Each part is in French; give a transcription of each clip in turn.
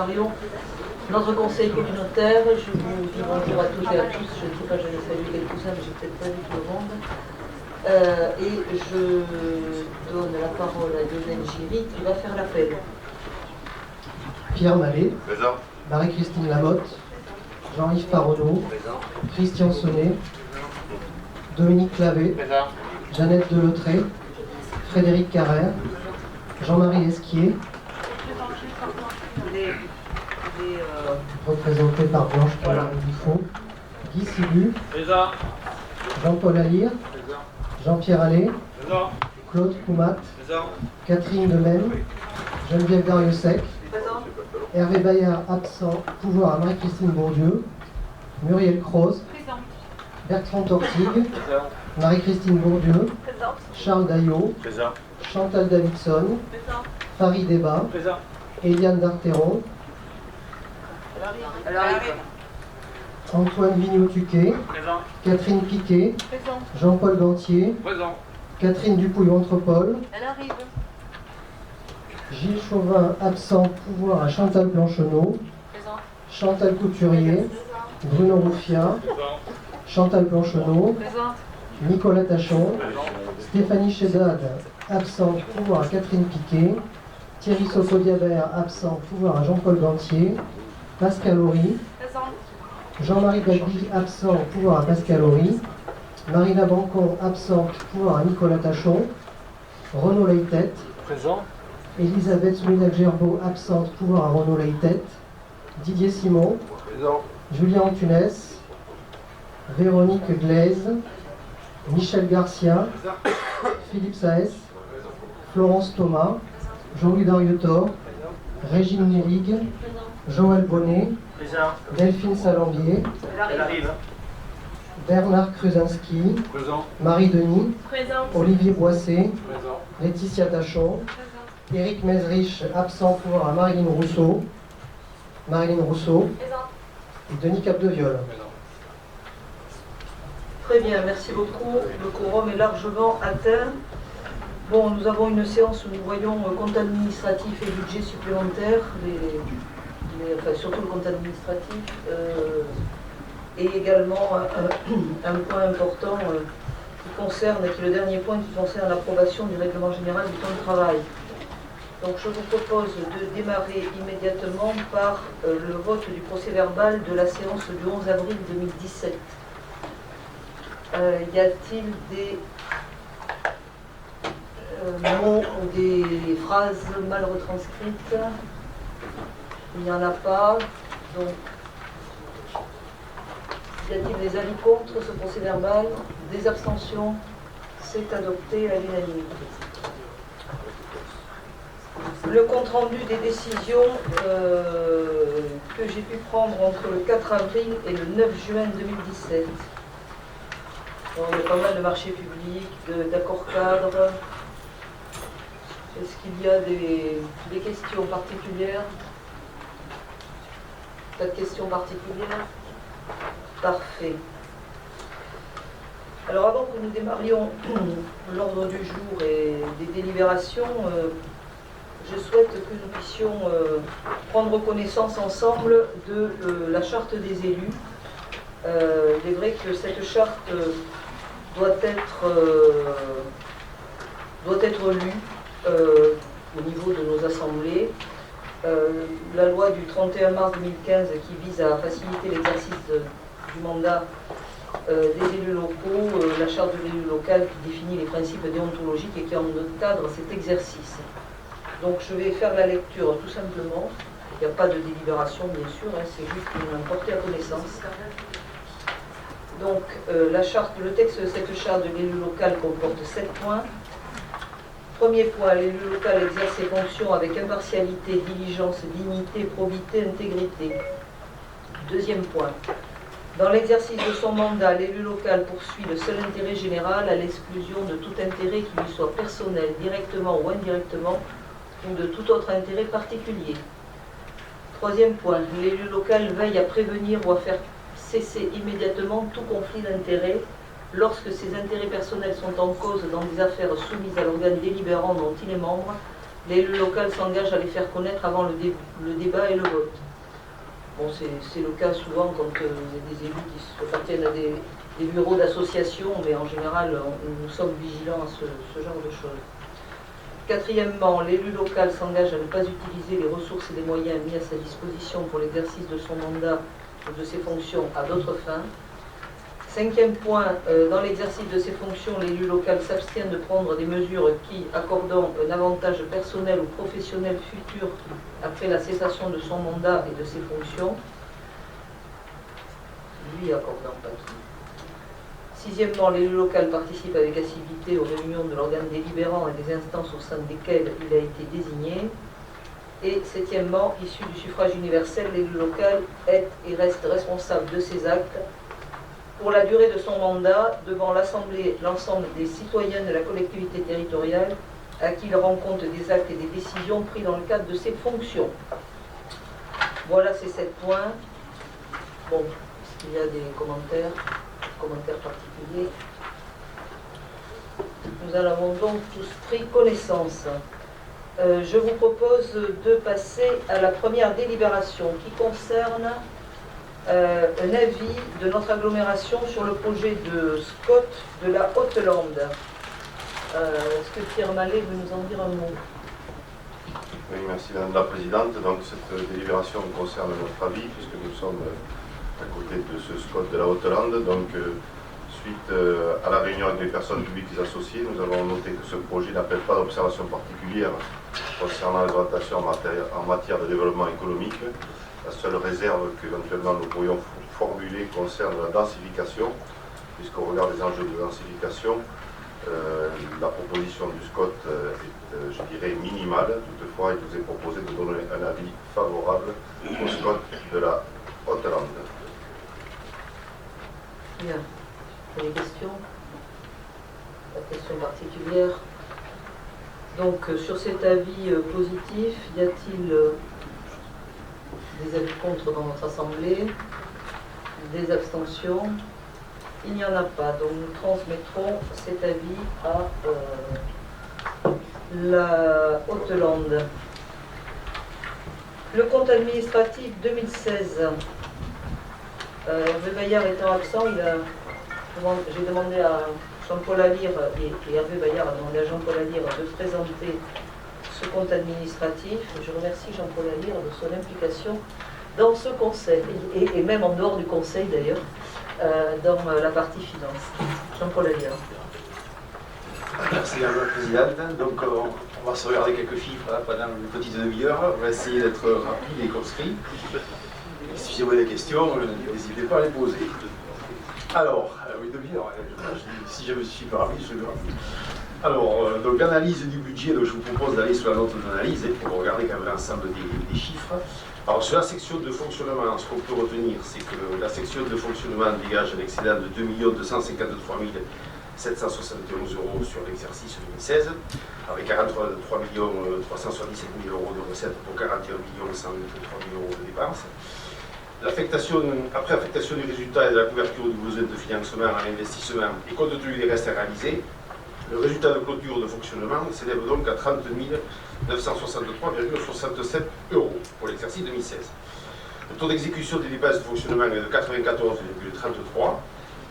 démarrions notre conseil communautaire. Je vous dis bonjour à toutes et à tous. Je ne sais pas, j'avais salué quelques-uns, mais j'ai peut-être pas vu tout le monde. Et je donne la parole à Lionel Giry qui va faire l'appel. Pierre Mallet, Présent. Marie-Christine Lamotte, Jean-Yves Paronneau, Christian Sonnet, Dominique Clavé, Présent. Jeannette Delotré, Frédéric Carrère, Jean-Marie Esquier, représenté par Blanche Dufault, Guy Sibu, Présent. Jean-Paul Alire, Présent. Jean-Pierre Allais, Présent. Claude Coumat, Présent. Catherine Demaine, Geneviève Dariussec, Hervé Bayard absent, pouvoir à Marie-Christine Bourdieu, Muriel Croze, Bertrand Tortigue, Présent. Marie-Christine Bourdieu, Charles Daillot, Présent. Chantal Davidson, Farid Deba, Présent. Eliane Darteron, Antoine Vigneault-Tuquet, Présent. Catherine Piquet, Jean-Paul Gantier, Présent. Catherine Dupouille-Entrepol, Elle arrive. Gilles Chauvin absent, pouvoir à Chantal Blancheneau, Présent. Chantal Couturier, Bruno Rouffia, Présent. Chantal Blancheneau, Présente. Nicolas Tachon, Présent. Stéphanie Chédad, absent, pouvoir à Catherine Piquet, Thierry Socodiabert, absent, pouvoir à Jean-Paul Gantier, Pascal Horry, Présente. Jean-Marie Bagui, absent, pouvoir à Pascal Horry, Marina Bancon, absente, pouvoir à Nicolas Tachon, Renaud Leitet, Présent. Elisabeth Souminac-Gerbeau, absente, pouvoir à Renaud Leitet, Didier Simon, Présent. Julien Antunes, Véronique Glaise, Michel Garcia, Philippe Saès, Florence Thomas, Jean-Louis Darietor, Régine Nérig, Joël Bonnet, Présent. Delphine Salambier, Elle arrive. Bernard Kruzinski, Présent. Marie Denis, Présente. Olivier Boissé, Présent. Laetitia Tachon, Présente. Éric Mezrich, absent, pouvoir à Marilyn Rousseau, Présente. et Denis Capdeviol. Très bien, merci beaucoup. Le quorum est largement atteint. Bon, nous avons une séance où nous voyons compte administratif et budget supplémentaire, enfin, surtout le compte administratif, et également un point important qui est le dernier point qui concerne l'approbation du règlement général du temps de travail. Donc je vous propose de démarrer immédiatement par le vote du procès-verbal de la séance du 11 avril 2017. Y a-t-il des mots ou des phrases mal retranscrites? Il n'y en a pas. Donc, y a-t-il des avis contre ce procès-verbal? Des abstentions? C'est adopté à l'unanimité. Le compte-rendu des décisions que j'ai pu prendre entre le 4 avril et le 9 juin 2017. Donc, il y a pas mal de marchés publics, d'accords cadres. Est-ce qu'il y a des questions particulières? Pas de questions particulières? Parfait. Alors avant que nous démarrions l'ordre du jour et des délibérations, je souhaite que nous puissions prendre connaissance ensemble de la charte des élus. Il est vrai que cette charte doit être lue au niveau de nos assemblées. La loi du 31 mars 2015 qui vise à faciliter l'exercice du mandat des élus locaux, la charte de l'élu local qui définit les principes déontologiques et qui encadre cet exercice. Donc je vais faire la lecture tout simplement. Il n'y a pas de délibération bien sûr, hein, c'est juste une portée à connaissance. Donc le texte de cette charte de l'élu local comporte 7 points. Premier point, l'élu local exerce ses fonctions avec impartialité, diligence, dignité, probité, intégrité. Deuxième point, dans l'exercice de son mandat, l'élu local poursuit le seul intérêt général à l'exclusion de tout intérêt qui lui soit personnel, directement ou indirectement, ou de tout autre intérêt particulier. Troisième point, l'élu local veille à prévenir ou à faire cesser immédiatement tout conflit d'intérêts lorsque ses intérêts personnels sont en cause dans des affaires soumises à l'organe délibérant dont il est membre, l'élu local s'engage à les faire connaître avant le débat et le vote. Bon, c'est le cas souvent quand il y a des élus qui appartiennent à des bureaux d'association, mais en général, nous sommes vigilants à ce genre de choses. Quatrièmement, l'élu local s'engage à ne pas utiliser les ressources et les moyens mis à sa disposition pour l'exercice de son mandat ou de ses fonctions à d'autres fins. Cinquième point, dans l'exercice de ses fonctions, l'élu local s'abstient de prendre des mesures qui, accordant un avantage personnel ou professionnel futur après la cessation de son mandat et de ses fonctions, lui accordant pas tout. Sixièmement, l'élu local participe avec assiduité aux réunions de l'organe délibérant et des instances au sein desquelles il a été désigné. Et septièmement, issu du suffrage universel, l'élu local est et reste responsable de ses actes pour la durée de son mandat devant l'Assemblée, l'ensemble des citoyens de la collectivité territoriale à qui il rend compte des actes et des décisions pris dans le cadre de ses fonctions. Voilà ces 7 points. Bon, est-ce qu'il y a des commentaires particuliers? Nous en avons donc tous pris connaissance. Je vous propose de passer à la première délibération qui concerne un avis de notre agglomération sur le projet de SCOT de la Haute-Lande. Est-ce que Pierre Mallet veut nous en dire un mot? Oui, merci Madame la Présidente. Donc cette délibération concerne notre avis puisque nous sommes à côté de ce SCOT de la Haute-Lande. Donc suite à la réunion avec les personnes publiques et associées, nous avons noté que ce projet n'appelle pas d'observation particulière concernant les orientations en matière de développement économique. La seule réserve qu'éventuellement nous pourrions formuler concerne la densification, puisqu'au regard des enjeux de densification, la proposition du SCOT est, je dirais, minimale. Toutefois, il nous est proposé de donner un avis favorable au SCOT de la Haute-Lande. Bien. Des questions? Pas de questions particulières. Donc, sur cet avis positif, y a-t-il des avis contre dans notre assemblée? Des abstentions? Il n'y en a pas. Donc, nous transmettrons cet avis à la Haute-Lande. Le compte administratif 2016. Hervé Bayard étant absent, j'ai demandé à Jean-Paul Alire et Hervé Bayard a demandé à Jean-Paul Alire de présenter ce compte administratif. Je remercie Jean-Paul Alire de son implication dans ce conseil, et même en dehors du conseil d'ailleurs, dans la partie finance. Jean-Paul Alire. Merci Madame la Présidente. Donc on va se regarder quelques chiffres pendant une petite demi-heure. On va essayer d'être rapide et conscrit. Si vous avez des questions, n'hésitez pas à les poser. Alors, oui, demi-heure, si je me suis pas rapide, je suis rapide. Alors, donc l'analyse du budget, donc je vous propose d'aller sur la note d'analyse pour regarder quand même l'ensemble des chiffres. Alors sur la section de fonctionnement, ce qu'on peut retenir, c'est que la section de fonctionnement dégage un excédent de 2 253 771 € sur l'exercice 2016, avec 43 377 000 € de recettes pour 41 123 000 € de dépenses. Après affectation du résultat et de la couverture du besoin de financement à l'investissement et compte tenu des restes à réaliser, le résultat de clôture de fonctionnement s'élève donc à 30 963,67 € pour l'exercice 2016. Le taux d'exécution des dépenses de fonctionnement est de 94,33,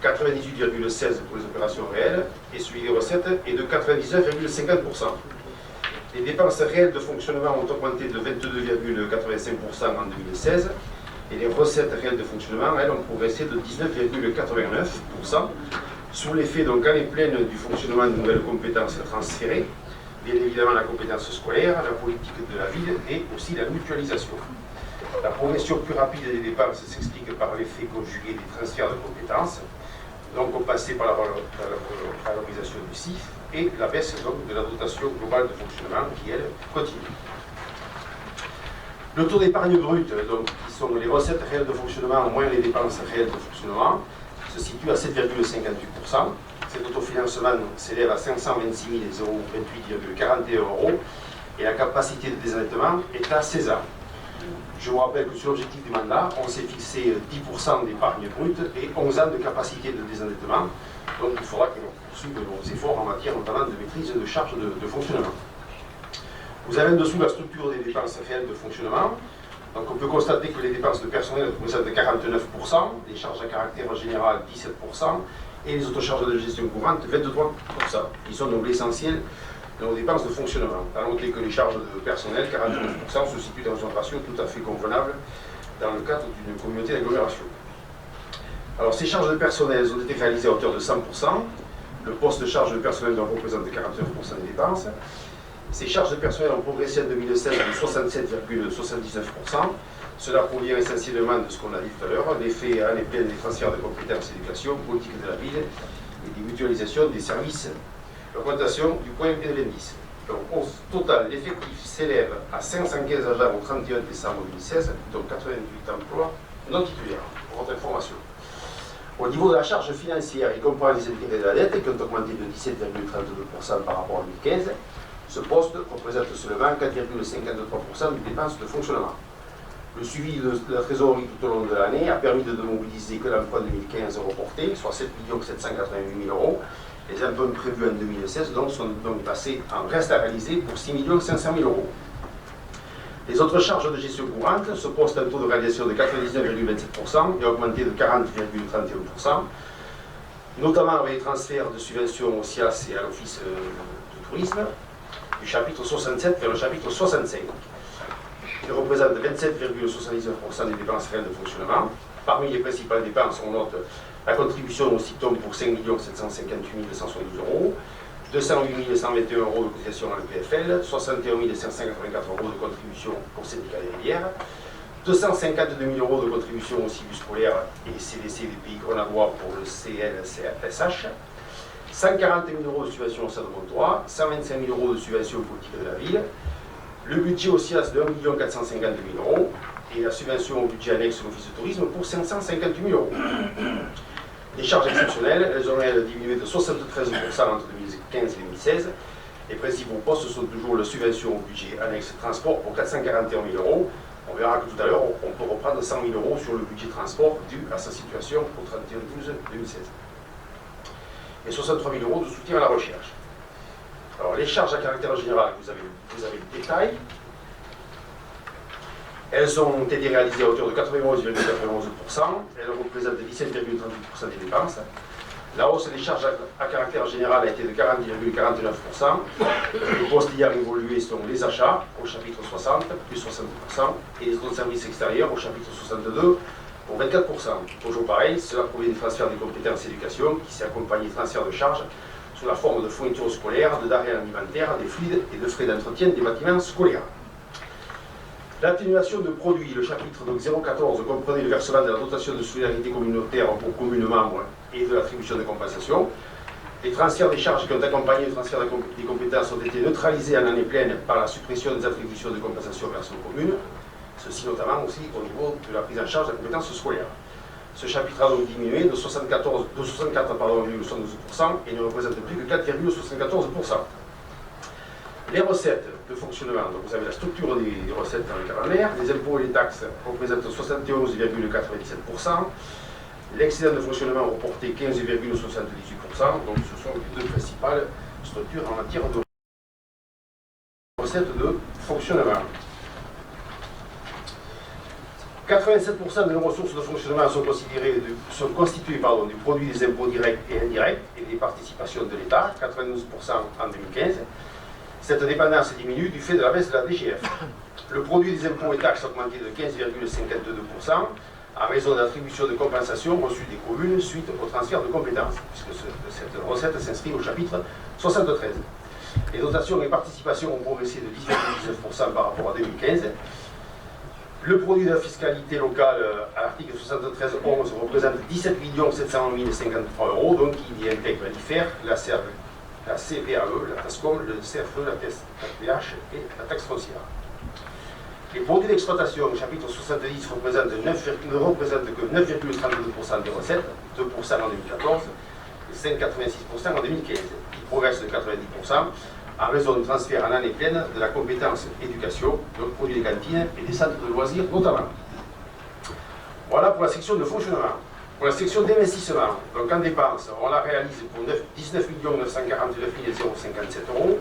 98,16 pour les opérations réelles et celui des recettes est de 99,50%. Les dépenses réelles de fonctionnement ont augmenté de 22,85% en 2016 et les recettes réelles de fonctionnement, elles, ont progressé de 19,89%. Sous l'effet donc année pleine du fonctionnement de nouvelles compétences transférées, bien évidemment la compétence scolaire, la politique de la ville et aussi la mutualisation. La progression plus rapide des dépenses s'explique par l'effet conjugué des transferts de compétences, donc on passait par la valorisation du CIF et la baisse donc de la dotation globale de fonctionnement qui elle continue. Le taux d'épargne brute, donc qui sont les recettes réelles de fonctionnement moins les dépenses réelles de fonctionnement, se situe à 7,58%. Cet autofinancement s'élève à 526 028,41 € et la capacité de désendettement est à 16 ans. Je vous rappelle que sur l'objectif du mandat, on s'est fixé 10% d'épargne brute et 11 ans de capacité de désendettement. Donc il faudra que l'on poursuive nos efforts en matière notamment de maîtrise de charges de fonctionnement. Vous avez en dessous la structure des dépenses réelles de fonctionnement. Donc on peut constater que les dépenses de personnel représentent 49%, les charges à caractère général 17% et les autres charges de gestion courante 23%. Ils sont donc l'essentiel de nos dépenses de fonctionnement. À noter que les charges de personnel, 49%, se situent dans un ratio tout à fait convenable dans le cadre d'une communauté d'agglomération. Alors ces charges de personnel ont été réalisées à hauteur de 100%. Le poste de charge de personnel donc représente 49% des dépenses. Ces charges de personnel ont progressé en 2016 de 67,79%. Cela provient essentiellement de ce qu'on a dit tout à l'heure, l'effet année pleine des transferts de compétences éducation, politique de la ville et des mutualisations des services, l'augmentation du point et de l'indice. Donc au total, l'effectif s'élève à 515 agents au 31 décembre 2016, donc 88 emplois non titulaires, pour votre information. Au niveau de la charge financière, il comprend les intérêts de la dette qui ont augmenté de 17,32% par rapport à 2015. Ce poste représente seulement 4,53% des dépenses de fonctionnement. Le suivi de la trésorerie tout au long de l'année a permis de mobiliser que l'emprunt 2015 reporté, soit 7 788 000 €. Les emprunts prévus en 2016 donc, sont donc passés en reste à réaliser pour 6 500 000 €. Les autres charges de gestion courante, ce poste a un taux de réalisation de 99,27% et a augmenté de 40,31%, notamment avec les transferts de subventions au CIAS et à l'Office du tourisme, du chapitre 67 vers le chapitre 65. Il représente 27,79% des dépenses réelles de fonctionnement. Parmi les principales dépenses, on note la contribution au CITOM pour 5 758 272 €, 208 121 € de cotisation à l'EPFL, 61 584 € de contribution au syndicat derrière, 252 000 € de contribution au CIBUS scolaire et CDC des pays grenadiois pour le CLSH, 140 000 € de subvention au Stade de Montois, 125 000 € de subvention politique de la ville, le budget au CIAS de 1 450 000 € et la subvention au budget annexe de l'Office de tourisme pour 558 000 €. Les charges exceptionnelles, elles ont diminué de 73% entre 2015 et 2016. Les principaux postes sont toujours la subvention au budget annexe transport pour 441 000 €. On verra que tout à l'heure, on peut reprendre 100 000 € sur le budget transport dû à sa situation au 31/12/2016. Et 63 000 € de soutien à la recherche. Alors les charges à caractère général, vous avez le détail. Elles ont été réalisées à hauteur de 91,91%. Elles représentent 17,38% des dépenses. La hausse des charges à caractère général a été de 40,49%. Les postes y ont évolué sont les achats au chapitre 60, plus 60%, et les autres services extérieurs au chapitre 62, pour 24%. Toujours pareil, cela provient du transfert des compétences éducation qui s'est accompagné de transfert de charges sous la forme de fournitures scolaires, de denrées alimentaires, des fluides et de frais d'entretien des bâtiments scolaires. L'atténuation de produits, le chapitre donc 014 comprenait le versement de la dotation de solidarité communautaire aux communes membres et de l'attribution de compensation. Les transferts des charges qui ont accompagné le transfert des compétences ont été neutralisés en année pleine par la suppression des attributions de compensation versées aux communes, ceci notamment aussi au niveau de la prise en charge de la compétence scolaire. Ce chapitre a donc diminué de 64,72% et ne représente plus que 4,74%. Les recettes de fonctionnement, donc vous avez la structure des recettes dans le calendaire, les impôts et les taxes représentent 71,97%, l'excédent de fonctionnement reporté 15,78%, donc ce sont les deux principales structures en matière de recettes de fonctionnement. 87% de nos ressources de fonctionnement sont constituées du produit des impôts directs et indirects et des participations de l'État, 92% en 2015. Cette dépendance diminue du fait de la baisse de la DGF. Le produit des impôts et taxes a augmenté de 15,52% en raison d'attributions de compensation reçues des communes suite au transfert de compétences, puisque cette recette s'inscrit au chapitre 73. Les dotations et participations ont progressé de 10,19% par rapport à 2015. Le produit de la fiscalité locale à l'article 73.11 représente 17 701 053 €, donc il y intègre l'IFER, la CVAE, la TASCOM, le CFE, la TPH et la taxe foncière. Les produits d'exploitation au chapitre 70 ne représentent que 9,32% des recettes, 2% en 2014 et 5,86% en 2015. Ils progressent de 90% en raison du transfert en année pleine de la compétence éducation, donc produits des cantines et des centres de loisirs notamment. Voilà pour la section de fonctionnement. Pour la section d'investissement, donc en dépenses, on la réalise pour 19 949 057 €.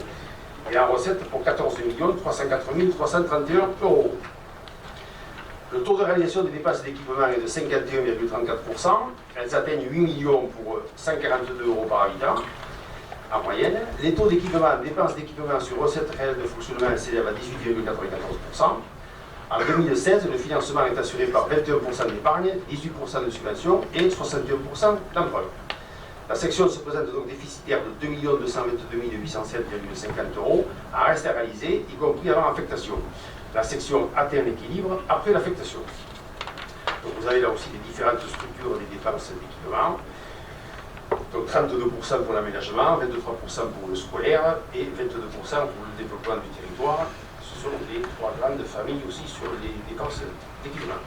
et en recettes pour 14 304 331 €. Le taux de réalisation des dépenses d'équipement est de 51,34%. Elles atteignent 8 millions pour 142 € par habitant en moyenne. Les taux d'équipement, dépenses d'équipement sur recettes réelles de fonctionnement s'élèvent à 18,94%. En 2016, le financement est assuré par 21% d'épargne, 18% de subventions et 61% d'emprunt. La section se présente donc déficitaire de 2 222 807,50 € à reste à réaliser, y compris avant affectation. La section atteint l'équilibre après l'affectation. Donc vous avez là aussi les différentes structures des dépenses d'équipement. Donc 32% pour l'aménagement, 23% pour le scolaire et 22% pour le développement du territoire. Ce sont les trois grandes familles aussi sur les dépenses d'équipement.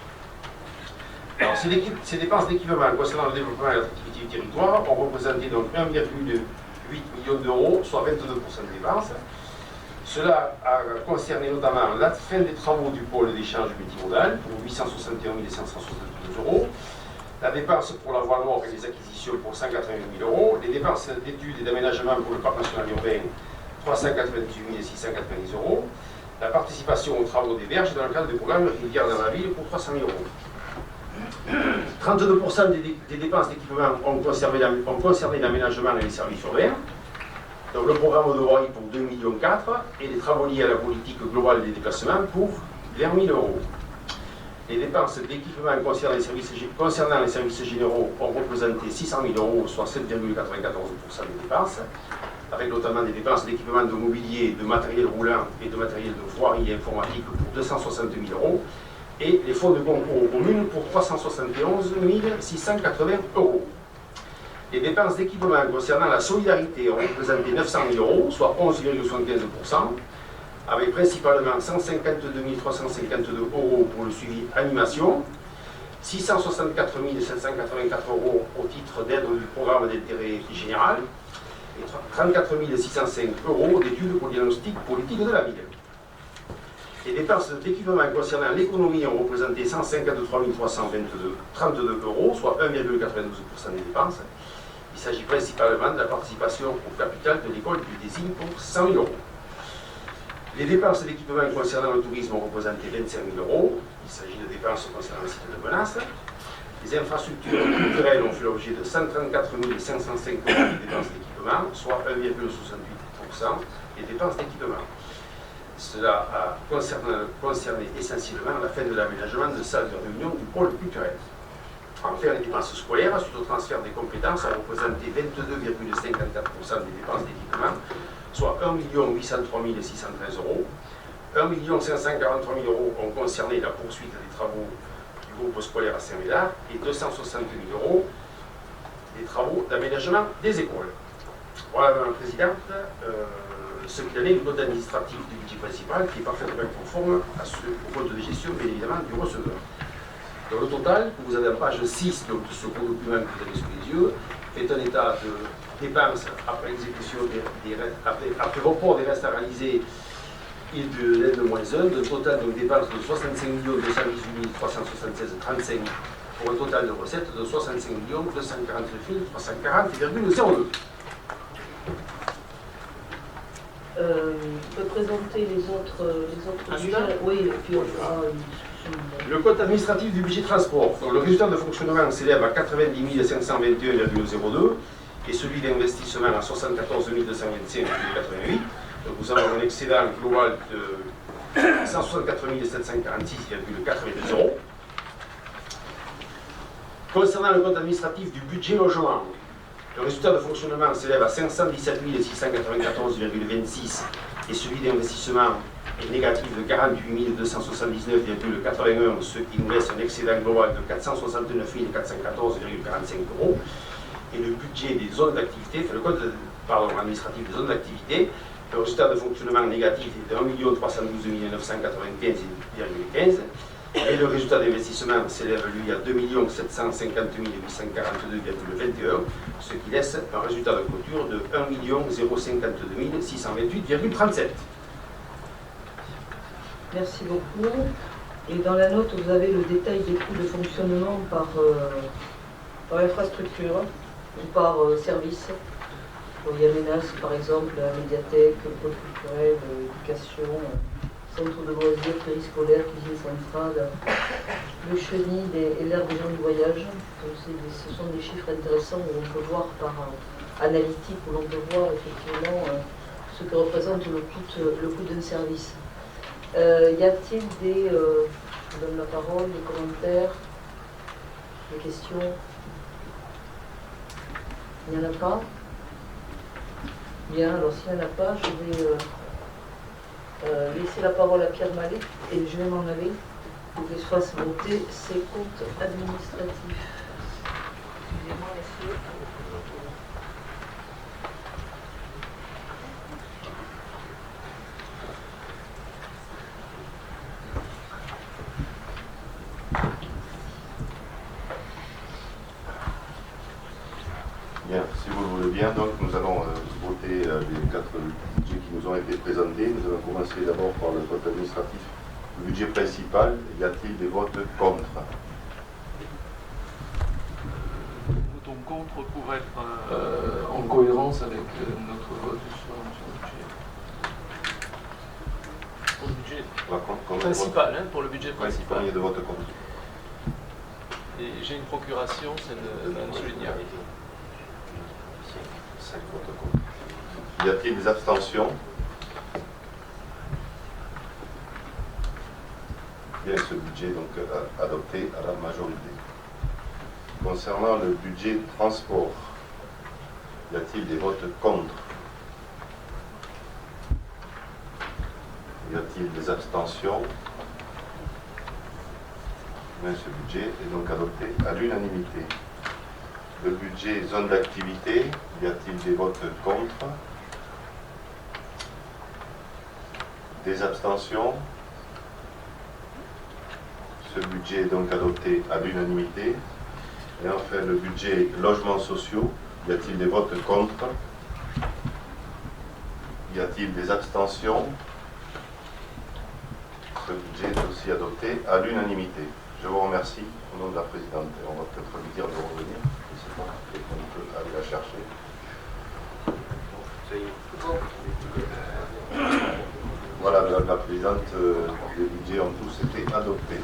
Alors ces dépenses d'équipement concernant le développement et l'attractivité du territoire ont représenté donc 1,8 million d'euros, soit 22% de dépenses. Cela a concerné notamment la fin des travaux du pôle d'échange multimodal pour 861 572 €, la dépense pour la voie nord et les acquisitions pour 188 000 €, les dépenses d'études et d'aménagement pour le parc national urbain 398 690 €, la participation aux travaux des berges dans le cadre du programme Rivière dans la ville pour 300 000 €. 32% des dépenses d'équipement ont concerné l'aménagement et les services urbains. Donc le programme de voirie pour 2,4 millions et les travaux liés à la politique globale des déplacements pour 20 000 €. Les dépenses d'équipement concernant les services généraux ont représenté 600 000 €, soit 7,94% des dépenses, avec notamment des dépenses d'équipement de mobilier, de matériel roulant et de matériel de voirie et informatique pour 260 000 € et les fonds de concours aux communes pour 371 680 €. Les dépenses d'équipement concernant la solidarité ont représenté 900 000 €, soit 11,75%, avec principalement 152 352 € pour le suivi animation, 664 784 € au titre d'aide du programme d'intérêt général et 34 605 € d'études pour le diagnostic politique de la ville. Les dépenses d'équipement concernant l'économie ont représenté 153 332 €, soit 1,92% des dépenses. Il s'agit principalement de la participation au capital de l'école du désigne pour 100 000 €. Les dépenses d'équipement concernant le tourisme ont représenté 25 000 €. Il s'agit de dépenses concernant le site de menace. Les infrastructures culturelles ont fait l'objet de 134 505 € de dépenses d'équipement, soit 1,68% des dépenses d'équipement. Cela a concerné essentiellement la fin de l'aménagement de salles de réunion du pôle culturel. Enfin, les dépenses scolaires, suite au transfert des compétences, ont représenté 22,54% des dépenses d'équipement, soit 1 803 613 €. 1 543 000 € ont concerné la poursuite des travaux du groupe scolaire à Saint-Médard et 260 000 € des travaux d'aménagement des écoles. Voilà, Madame la Présidente, ce qu'il en est du code administratif du budget principal qui est parfaitement conforme au code de gestion, bien évidemment, du receveur. Dans le total, vous avez en page 6 donc, de ce gros document que vous avez sous les yeux, est un état de dépenses après exécution après report des restes à réaliser et de l'aide de -1, de total de dépenses de 65 218 376,35 pour un total de recettes de 65 249 340,02. On peut présenter les autres budgets. Oui, et puis on fera une discussion. Le code administratif du budget transport. Donc, le résultat de fonctionnement s'élève à 90 521,02 et celui d'investissement à 74 225,88. Donc nous avons un excédent global de 164 746,92 €. Concernant le compte administratif du budget logement, le résultat de fonctionnement s'élève à 517 694,26 et celui d'investissement est négatif de 48 279,81, ce qui nous laisse un excédent global de 469 414,45 €. Et le budget des zones d'activité, le code administratif des zones d'activité, le résultat de fonctionnement négatif est de 1 312 995,15 et le résultat d'investissement s'élève lui à 2 750 842,21, ce qui laisse un résultat de clôture de 1 052 628,37. Merci beaucoup. Et dans la note, vous avez le détail des coûts de fonctionnement par infrastructure ou par service. Il y a menace, par exemple, la médiathèque, le pôle culturel, l'éducation, centre de loisirs, périscolaire, cuisine centrale, le chenil et l'aire des gens du voyage. Donc, ce sont des chiffres intéressants où on peut voir par analytique, où l'on peut voir effectivement ce que représente le coût d'un service. Y a-t-il des... je vous donne la parole, des commentaires, des questions? Il n'y en a pas? Bien, alors s'il n'y en a pas, je vais laisser la parole à Pierre Mallet et je vais m'en aller pour qu'il se fasse voter ses comptes administratifs. Excusez-moi, messieurs. Bien, si vous le voulez bien, donc nous allons voter les 4 budgets qui nous ont été présentés. Nous allons commencer d'abord par le vote administratif. Le budget principal, y a-t-il des votes contre? Votons contre pour être en cohérence avec notre vote sur le budget. Pour le budget principal, pour le budget principal. Combien de votes contre? Et j'ai une procuration, c'est de Mme Soulignac. 5 votes contre. Y a-t-il des abstentions? Bien, ce budget donc adopté à la majorité. Concernant le budget transport, y a-t-il des votes contre? Y a-t-il des abstentions? Bien, ce budget est donc adopté à l'unanimité. Le budget zone d'activité, y a-t-il des votes contre? Des abstentions? Ce budget est donc adopté à l'unanimité. Et enfin, le budget logements sociaux, y a-t-il des votes contre? Y a-t-il des abstentions? Ce budget est aussi adopté à l'unanimité. Je vous remercie au nom de la présidente. Et on va peut-être lui dire de revenir. Je ne sais pas, et qu'on peut aller la chercher. Voilà, Madame la Présidente, les budgets ont tous été adoptés.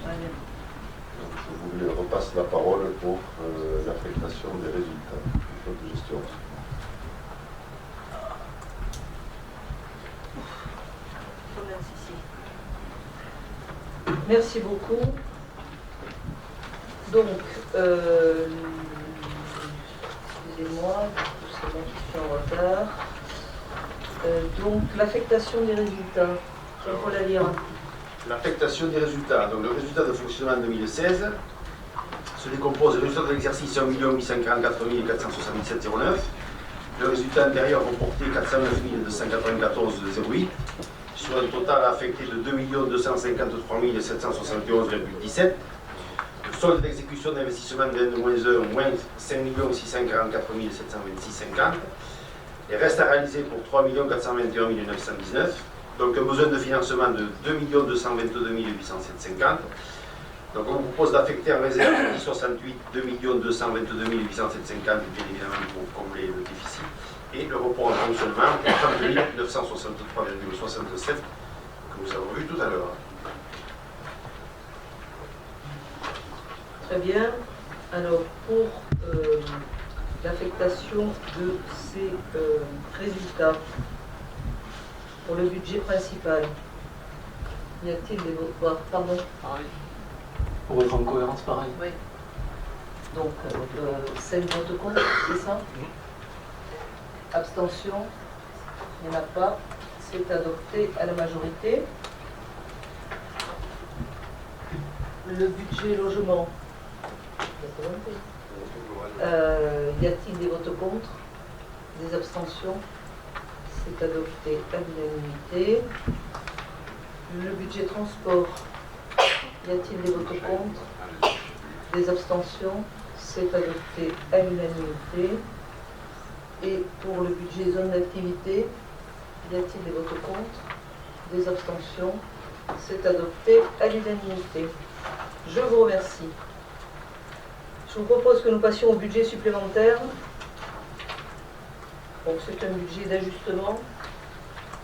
Donc, je vous repasse la parole pour l'affectation des résultats du code de gestion. Merci beaucoup. Donc, excusez-moi, c'est moi qui suis en retard. Donc, l'affectation des résultats. Jean-Paul Lalire. L'affectation des résultats. Donc, le résultat de fonctionnement 2016 se décompose du résultat de l'exercice 1 844 477,09. Le résultat antérieur reporté 409 294,08 sur un total affecté de 2 253 771,17. Le solde d'exécution d'investissement de N-1, moins 5 644 726,50. Et reste à réaliser pour 3 421 919. Donc un besoin de financement de 2 222 807,50. Donc on vous propose d'affecter en réserve 68 2 222 807,50, bien évidemment pour combler le déficit. Et le report en fonctionnement pour 30 963,67 que nous avons vu tout à l'heure. Très bien. Alors, pour l'affectation de ces résultats, pour le budget principal, y a-t-il des votes? Pardon. Pareil. Pour être en cohérence, pareil. Oui. Donc, 5 votes contre, c'est ça? Abstention? Il n'y en a pas. C'est adopté à la majorité. Le budget logement. Y a-t-il des votes contre? Des abstentions? C'est adopté à l'unanimité. Le budget transport. Y a-t-il des votes contre? Des abstentions? C'est adopté à l'unanimité. Et pour le budget zone d'activité, y a-t-il des votes contre? Des abstentions? C'est adopté à l'unanimité. Je vous remercie. Je vous propose que nous passions au budget supplémentaire. Donc c'est un budget d'ajustement,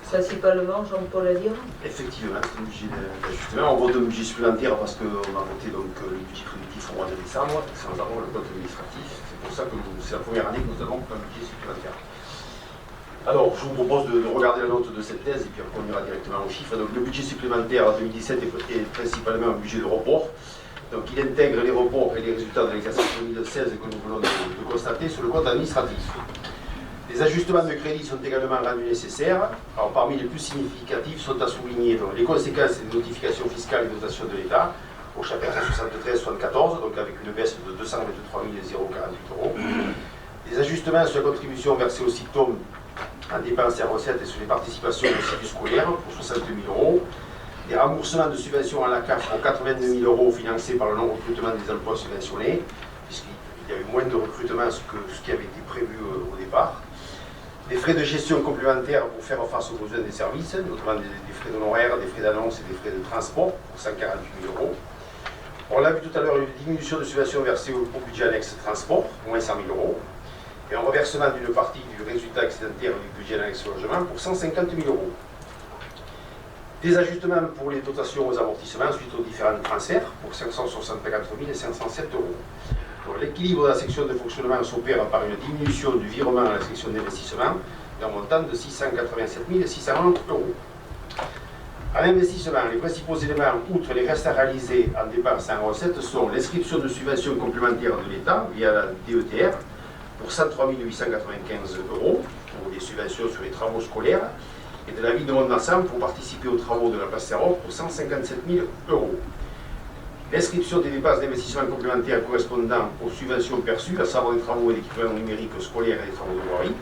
principalement, Jean-Paul à dire. Effectivement, c'est un budget d'ajustement. On vote un budget supplémentaire parce qu'on a voté donc, le budget prédictif au mois de décembre, sans avoir le compte administratif. C'est pour ça que c'est la première année que nous avons un budget supplémentaire. Alors, je vous propose de regarder la note de cette thèse et puis on ira directement aux chiffres. Donc, le budget supplémentaire en 2017 est principalement un budget de report. Donc, il intègre les reports et les résultats de l'exercice 2016 que nous venons de constater sur le compte administratif. Les ajustements de crédit sont également rendus nécessaires. Alors, parmi les plus significatifs sont à souligner donc, les conséquences des notifications fiscales et dotations de l'État au chapitre 73-74, donc avec une baisse de 223 048 €. Les ajustements sur la contribution versée au SICTOM en dépenses et en recettes et sur les participations au CIU scolaire pour 60 000 €. Des remboursements de subventions à la CAF pour 82 000 € financés par le non-recrutement des emplois subventionnés, puisqu'il y a eu moins de recrutement que ce qui avait été prévu au départ. Des frais de gestion complémentaires pour faire face aux besoins des services, notamment des frais d'honoraires, des frais d'annonce et des frais de transport pour 148 000 €. On l'a vu tout à l'heure, une diminution de subventions versées au budget annexe transport, moins 100 000 €. Et un reversement d'une partie du résultat excédentaire du budget annexe logement pour 150 000 €. Des ajustements pour les dotations aux amortissements suite aux différents transferts pour 564 507 €. L'équilibre de la section de fonctionnement s'opère par une diminution du virement à la section d'investissement d'un montant de 687 690 €. En investissement, les principaux éléments, outre les restes à réaliser en dépenses et en recettes, sont l'inscription de subventions complémentaires de l'État via la DETR pour 103 895 € pour des subventions sur les travaux scolaires et de la ville de Mont-de-Marsan pour participer aux travaux de la place Serroc pour 157 000 €. L'inscription des dépenses d'investissement complémentaires correspondant aux subventions perçues, à savoir des travaux et d'équipements numériques scolaires et des travaux de voirie.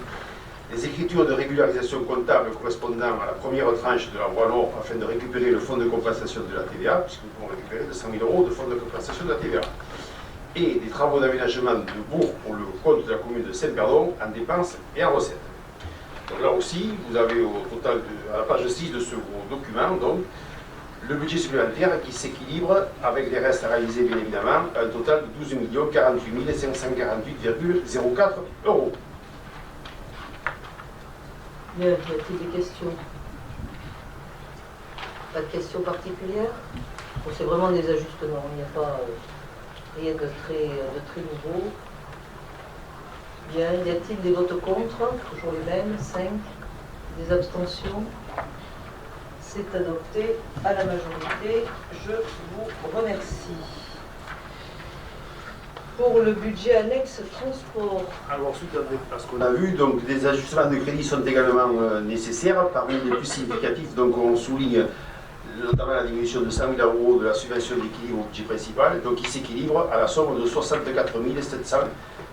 Les écritures de régularisation comptable correspondant à la première tranche de la loi NOR afin de récupérer le fonds de compensation de la TVA, puisque nous pouvons récupérer 200 000 € de fonds de compensation de la TVA. Et des travaux d'aménagement de bourg pour le compte de la commune de Saint-Perdon en dépenses et en recettes. Donc là aussi, vous avez au total, à la page 6 de ce document, donc, le budget supplémentaire qui s'équilibre avec des restes à réaliser, bien évidemment, un total de 12 048 548,04 €. Bien, y a-t-il des questions? Pas de questions particulières? Bon, c'est vraiment des ajustements, il n'y a pas rien de très nouveau. Bien, y a-t-il des votes contre? Toujours les mêmes, 5. Des abstentions? C'est adopté à la majorité. Je vous remercie. Pour le budget annexe transport. Alors, suite à ce qu'on a vu, donc, des ajustements de crédit sont également nécessaires. Parmi les plus significatifs, donc, on souligne notamment la diminution de 100 000 € de la subvention d'équilibre au budget principal, donc qui s'équilibre à la somme de 64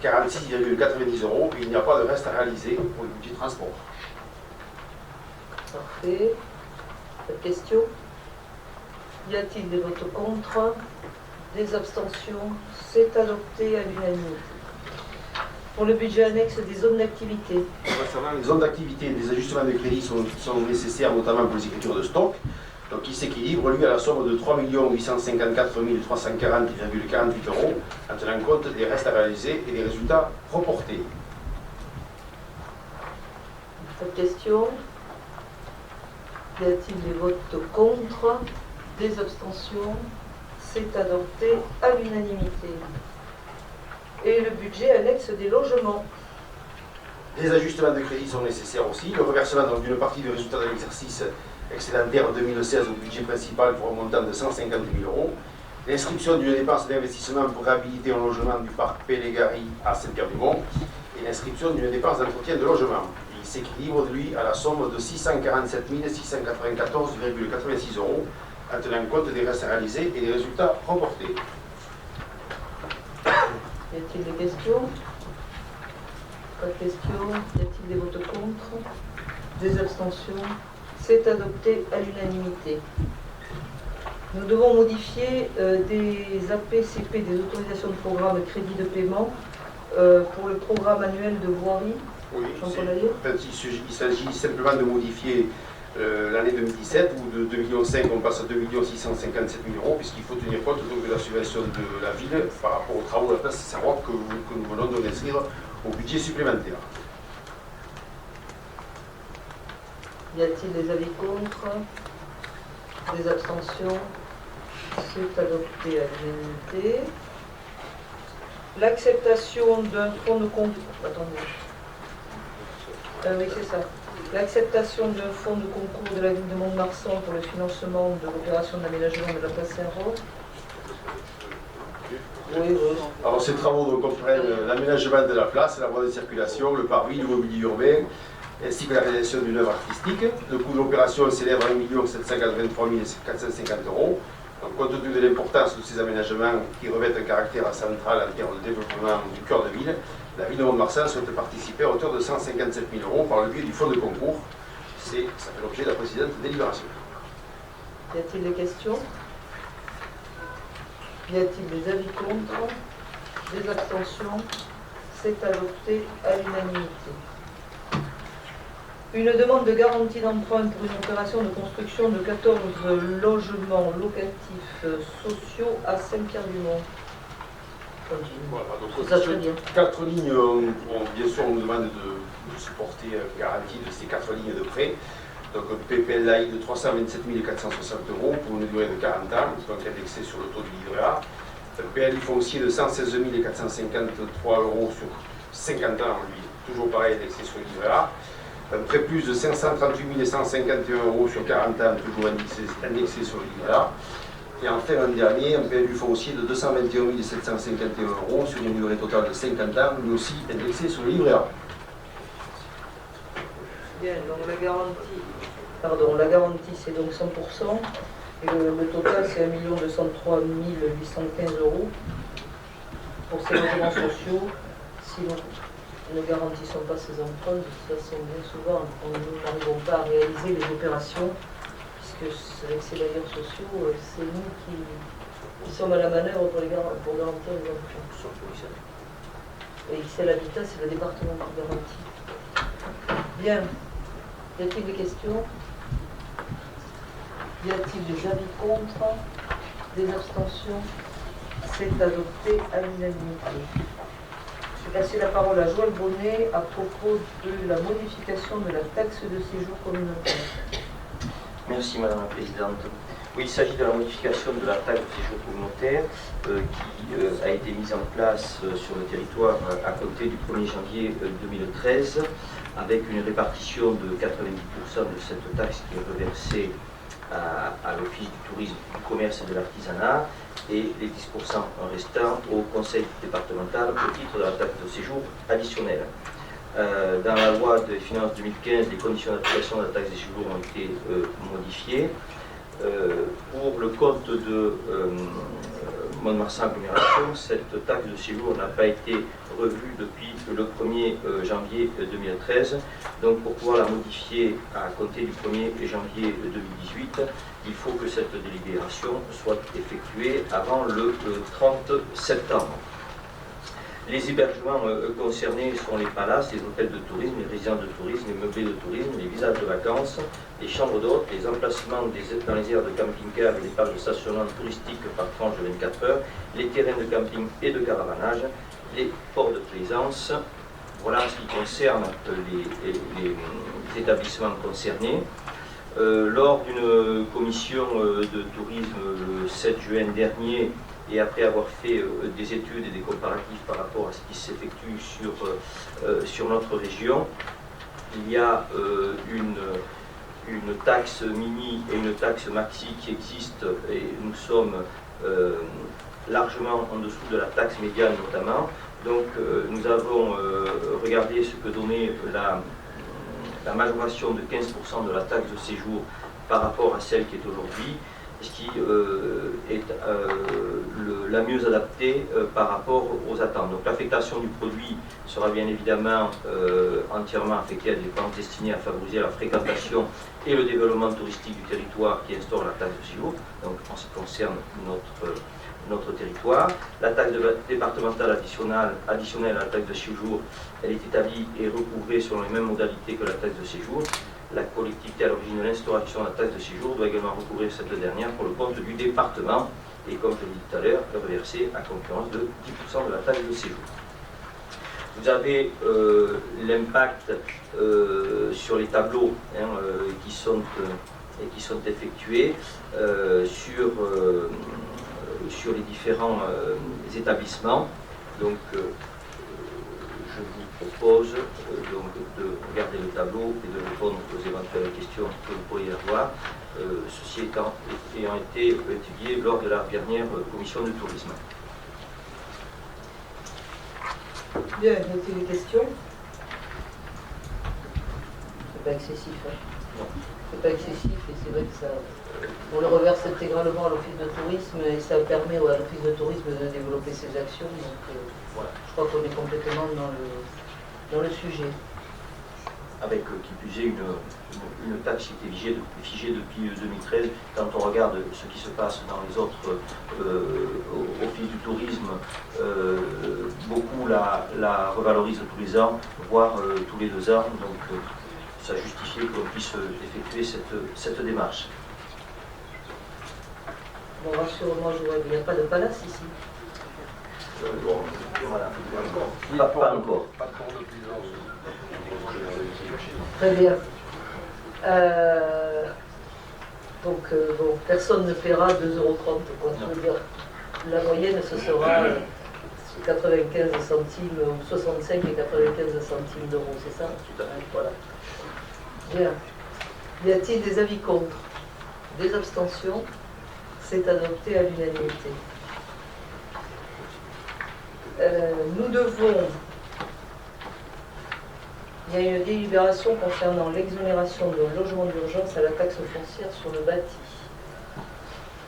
746,90 € et il n'y a pas de reste à réaliser pour le budget transport. Parfait. Pas de questions? Y a-t-il des votes contre? Des abstentions? C'est adopté à l'unanimité. Pour le budget annexe des zones d'activité. Concernant les zones d'activité, des ajustements de crédit sont nécessaires, notamment pour les écritures de stock. Donc il s'équilibre, lui, à la somme de 3 854 340,48 € en tenant compte des restes à réaliser et des résultats reportés. Pas de questions? Y a-t-il des votes contre? Des abstentions? C'est adopté à l'unanimité. Et le budget annexe des logements. Des ajustements de crédit sont nécessaires aussi. Le reversement d'une partie du résultat de l'exercice excédentaire 2016 au budget principal pour un montant de 150 000 €. L'inscription d'une dépense d'investissement pour réhabiliter un logement du parc Pellegari à Saint-Pierre-du-Mont et l'inscription d'une dépense d'entretien de logement. Il s'équilibre, lui, à la somme de 647 694,86 € en tenant compte des restes à réaliser et des résultats reportés. Y a-t-il des questions? Pas de questions. Y a-t-il des votes contre? Des abstentions? C'est adopté à l'unanimité. Nous devons modifier des APCP, des autorisations de programme crédit de paiement pour le programme annuel de voirie. Oui, Jean-Paul Allier. en fait, il s'agit simplement de modifier l'année 2017, où de 2,5 millions on passe à 2 657 000 €, puisqu'il faut tenir compte donc, de la subvention de la ville par rapport aux travaux de la place Serroc que nous venons de l'inscrire au budget supplémentaire. Y a-t-il des avis contre? Des abstentions? C'est adopté à l'unanimité. L'acceptation d'un fonds de concours. Attendez. Oui, c'est ça. L'acceptation d'un fonds de concours de la ville de Mont-de-Marsan pour le financement de l'opération d'aménagement de la place Saint-Roch. Oui, oui. Alors ces travaux donc, comprennent l'aménagement de la place, la voie de circulation, le parvis, le mobilier urbain, ainsi que la réalisation d'une œuvre artistique. Le coût de l'opération s'élève à 1 783 450 €. Donc, compte tenu de l'importance de ces aménagements qui revêtent un caractère central en termes de développement du cœur de ville, la ville de Mont-de-Marsan souhaite participer à hauteur de 157 000 € par le biais du fonds de concours. Ça fait l'objet de la précédente délibération. Y a-t-il des questions? Y a-t-il des avis contre? Des abstentions? C'est adopté à l'unanimité. Une demande de garantie d'emprunt pour une opération de construction de 14 logements locatifs sociaux à Saint-Pierre-du-Mont. Voilà, donc, Ça serait bien. 4 lignes, bien sûr, on nous demande de supporter une garantie de ces 4 lignes de prêt. Donc un PPLAI de 327 460 € pour une durée de 40 ans, donc indexé sur le taux du livret A. Un PLI foncier de 116 453 € sur 50 ans, lui, toujours pareil, indexé sur le livret A. Un prêt plus de 538 151 € sur 40 ans, toujours indexé sur le livret A. Et enfin, un dernier, un PLU foncier de 221 751 € sur une durée totale de 50 ans, lui aussi indexé sur le livret A. Bien, donc la garantie c'est donc 100%, et le total c'est 1 203 815 € pour ces logements sociaux. Si nous ne garantissons pas ces emprunts, de toute façon, bien souvent, nous n'arrivons pas à réaliser les opérations, puisque avec ces bailleurs sociaux, c'est nous qui sommes à la manœuvre pour garantir les emprunts. Et XL Habitat, c'est le département qui garantit. Bien. Y a-t-il des questions? Y a-t-il des avis contre? Des abstentions? C'est adopté à l'unanimité. Je vais passer la parole à Joël Bonnet à propos de la modification de la taxe de séjour communautaire. Merci Madame la Présidente. Oui, il s'agit de la modification de la taxe de séjour communautaire qui a été mise en place sur le territoire à compter du 1er janvier 2013 avec une répartition de 90% de cette taxe qui est reversée à l'Office du tourisme, du commerce et de l'artisanat et les 10% restants au conseil départemental au titre de la taxe de séjour additionnelle. Dans la loi de finances 2015, les conditions d'application de la taxe de séjour ont été modifiées. Pour le compte de Mont-de-Marsan Agglomération, cette taxe de séjour n'a pas été revue depuis le 1er janvier 2013. Donc pour pouvoir la modifier à compter du 1er janvier 2018, il faut que cette délibération soit effectuée avant le 30 septembre. Les hébergements concernés sont les palaces, les hôtels de tourisme, les résidences de tourisme, les meublés de tourisme, les villages de vacances, les chambres d'hôtes, les emplacements dans les aires de camping-car et les parcs de stationnement touristique par tranche de 24 heures, les terrains de camping et de caravanage, les ports de plaisance. Voilà en ce qui concerne les établissements concernés. Lors d'une commission de tourisme le 7 juin dernier, et après avoir fait des études et des comparatifs par rapport à ce qui s'effectue sur notre région, il y a une taxe mini et une taxe maxi qui existent et nous sommes largement en dessous de la taxe médiane notamment. Donc nous avons regardé ce que donnait la majoration de 15% de la taxe de séjour par rapport à celle qui est aujourd'hui, ce qui est la mieux adaptée par rapport aux attentes. Donc l'affectation du produit sera bien évidemment entièrement affectée à des dépenses destinées à favoriser la fréquentation et le développement touristique du territoire qui instaure la taxe de séjour, donc en ce qui concerne notre territoire. La taxe départementale additionnelle à la taxe de séjour, elle est établie et recouvrée selon les mêmes modalités que la taxe de séjour. La collectivité à l'origine de l'instauration de la taxe de séjour doit également recouvrir cette dernière pour le compte du département et, comme je l'ai dit tout à l'heure, reverser à concurrence de 10% de la taxe de séjour. Vous avez l'impact sur les tableaux qui sont effectués sur les différents établissements. Donc, je vous propose donc de regarder le tableau et de répondre aux éventuelles questions que vous pourriez avoir, ceci ayant été étudié lors de la dernière commission de tourisme. Bien, y a-t-il des questions? C'est pas excessif. Hein. Non. C'est pas excessif et c'est vrai que ça. On le reverse intégralement à l'office de tourisme et ça permet à l'office de tourisme de développer ses actions. Donc voilà, je crois qu'on est complètement dans le sujet. Avec qui plus est une taxe qui était figée depuis 2013. Quand on regarde ce qui se passe dans les autres offices du tourisme, beaucoup la revalorisent tous les ans, voire tous les 2 ans. Donc ça justifiait qu'on puisse effectuer cette démarche. Bon, rassure-moi, il n'y a pas de palace ici. Voilà. Pas encore. Très bien. Donc, bon, personne ne paiera 2,30 €, quoi. Je veux dire, la moyenne, ce sera 95 centimes, ou 65 et 95 centimes d'euros, c'est ça? Voilà. Bien. Y a-t-il des avis contre? Des abstentions? C'est adopté à l'unanimité. Nous devons... Il y a une délibération concernant l'exonération d'un logement d'urgence à la taxe foncière sur le bâti.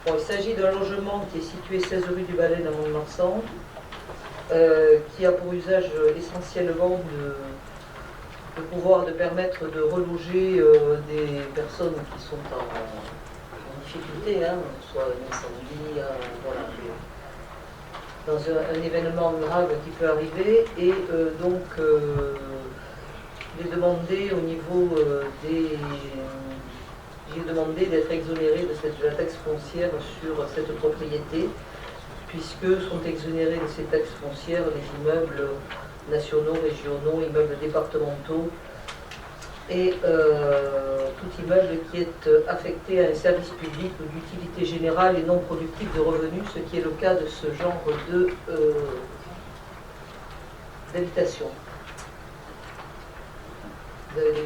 Bon, il s'agit d'un logement qui est situé 16 rue du Ballet dans Mont-de-Marsan, qui a pour usage essentiellement de permettre de reloger des personnes qui sont en difficulté, hein, soit un incendie, voilà, dans un événement grave qui peut arriver, et donc j'ai demandé au niveau j'ai demandé d'être exonéré de la taxe foncière sur cette propriété, puisque sont exonérés de ces taxes foncières les immeubles nationaux, régionaux, immeubles départementaux et tout immeuble qui est affecté à un service public ou d'utilité générale et non productif de revenus, ce qui est le cas de ce genre d'habitation. Vous avez des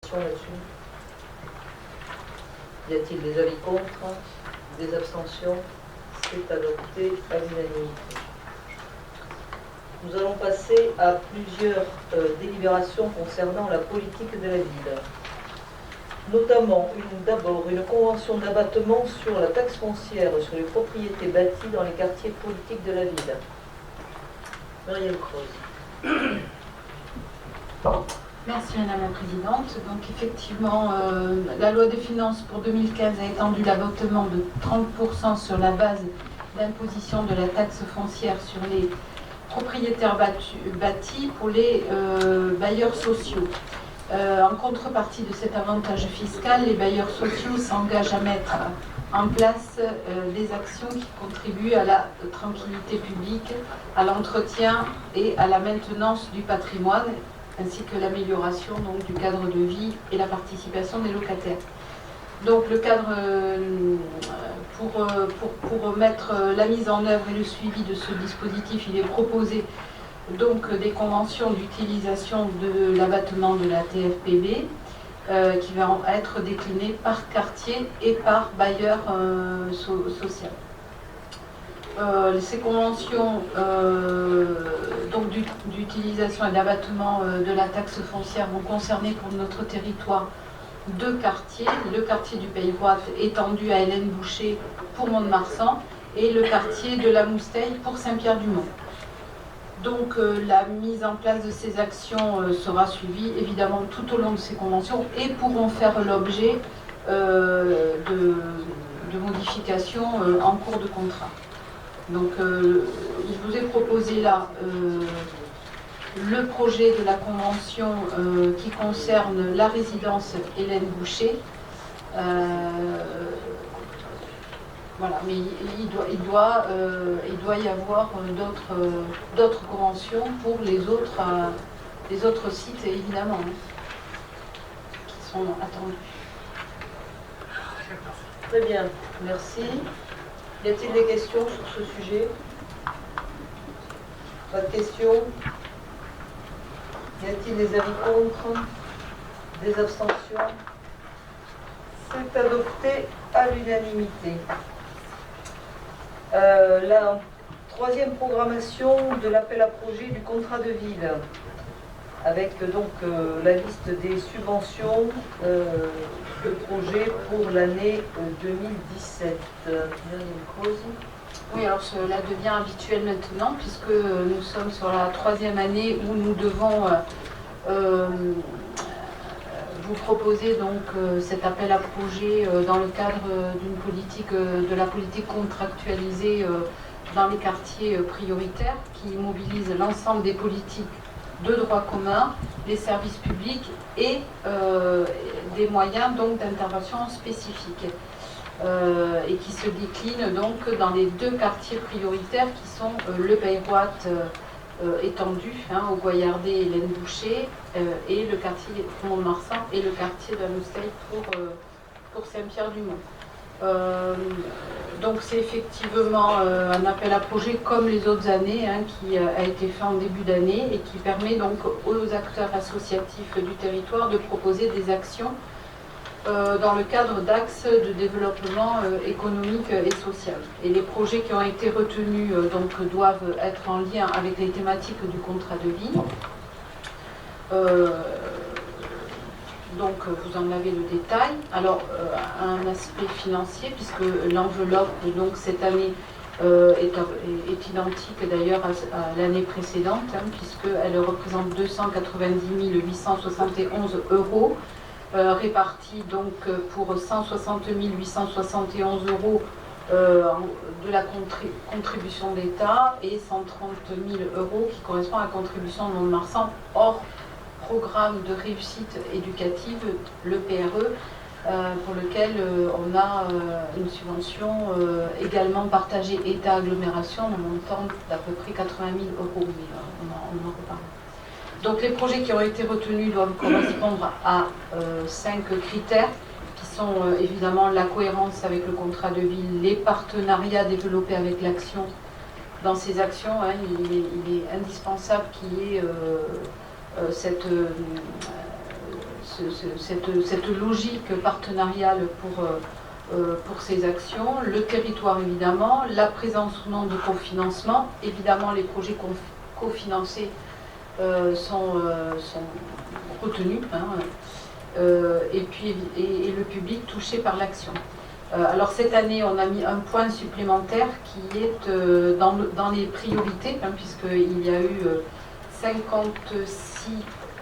questions là-dessus? Y a-t-il des avis contre? Des abstentions? C'est adopté à l'unanimité. Nous allons passer à plusieurs délibérations concernant la politique de la ville. Notamment, d'abord, une convention d'abattement sur la taxe foncière sur les propriétés bâties dans les quartiers politiques de la ville. Marielle Croze. Merci Madame la Présidente. Donc effectivement, la loi des finances pour 2015 a étendu l'abattement de 30% sur la base d'imposition de la taxe foncière sur les propriétaires bâtis pour les bailleurs sociaux. En contrepartie de cet avantage fiscal, les bailleurs sociaux s'engagent à mettre en place des actions qui contribuent à la tranquillité publique, à l'entretien et à la maintenance du patrimoine, ainsi que l'amélioration du cadre de vie et la participation des locataires. Donc le cadre pour mettre la mise en œuvre et le suivi de ce dispositif, il est proposé donc des conventions d'utilisation de l'abattement de la TFPB qui vont être déclinées par quartier et par bailleur social. Ces conventions donc d'utilisation et d'abattement de la taxe foncière vont concerner pour notre territoire 2 quartiers, le quartier du Pays Droite étendu à Hélène Boucher pour Mont-de-Marsan et le quartier de la Mousteille pour Saint-Pierre-du-Mont. Donc la mise en place de ces actions sera suivie évidemment tout au long de ces conventions et pourront faire l'objet de modifications en cours de contrat. Donc je vous ai proposé là le projet de la convention qui concerne la résidence Hélène Boucher. Voilà, mais il doit y avoir d'autres conventions pour les autres sites, évidemment, hein, qui sont attendus. Très bien, merci. Y a-t-il des questions sur ce sujet? Pas de questions? Y a-t-il des avis contre? Des abstentions? C'est adopté à l'unanimité. La troisième programmation de l'appel à projet du contrat de ville, avec donc la liste des subventions de projets pour l'année 2017. Oui, alors cela devient habituel maintenant, puisque nous sommes sur la troisième année où nous devons vous proposer donc cet appel à projet dans le cadre d'une politique, de la politique contractualisée dans les quartiers prioritaires, qui mobilise l'ensemble des politiques de droit commun, les services publics et des moyens donc d'intervention spécifiques. Et qui se décline donc dans les deux quartiers prioritaires qui sont le Bayreuth étendu, au Goyardé et Hélène Boucher, et le quartier Mont-de-Marsan et le quartier d'Anneustey pour Saint-Pierre-du-Mont. Donc c'est effectivement un appel à projet comme les autres années, qui a été fait en début d'année et qui permet donc aux acteurs associatifs du territoire de proposer des actions dans le cadre d'axes de développement économique et social. Et les projets qui ont été retenus donc, doivent être en lien avec les thématiques du contrat de ville. Donc vous en avez le détail. Alors un aspect financier, puisque l'enveloppe donc cette année est identique d'ailleurs à l'année précédente, puisqu'elle représente 290 871 €. Répartis donc pour 160 871 € de la contribution d'État et 130 000 € qui correspond à la contribution de Mont-de-Marsan hors programme de réussite éducative, le PRE, pour lequel on a une subvention également partagée État-agglomération d'un montant d'à peu près 80 000 €, mais on en reparle. Donc les projets qui ont été retenus doivent correspondre à 5 critères qui sont évidemment la cohérence avec le contrat de ville, les partenariats développés avec l'action. Dans ces actions, il est indispensable qu'il y ait cette logique partenariale pour ces actions, le territoire évidemment, la présence ou non de cofinancement, évidemment les projets cofinancés sont retenus, et puis le public touché par l'action. Alors cette année, on a mis un point supplémentaire qui est dans les priorités, puisqu'il y a eu 56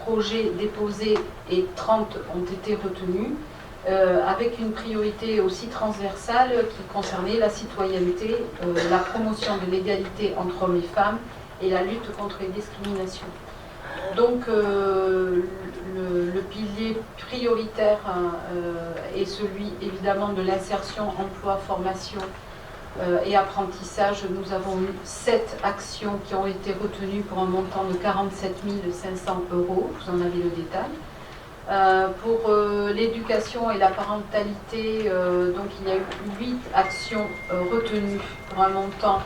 projets déposés et 30 ont été retenus, avec une priorité aussi transversale qui concernait la citoyenneté, la promotion de l'égalité entre hommes et femmes et la lutte contre les discriminations. Donc le pilier prioritaire est celui évidemment de l'insertion, emploi, formation et apprentissage. Nous avons eu 7 actions qui ont été retenues pour un montant de 47 500 €, vous en avez le détail. Pour l'éducation et la parentalité, donc il y a eu 8 actions retenues pour un montant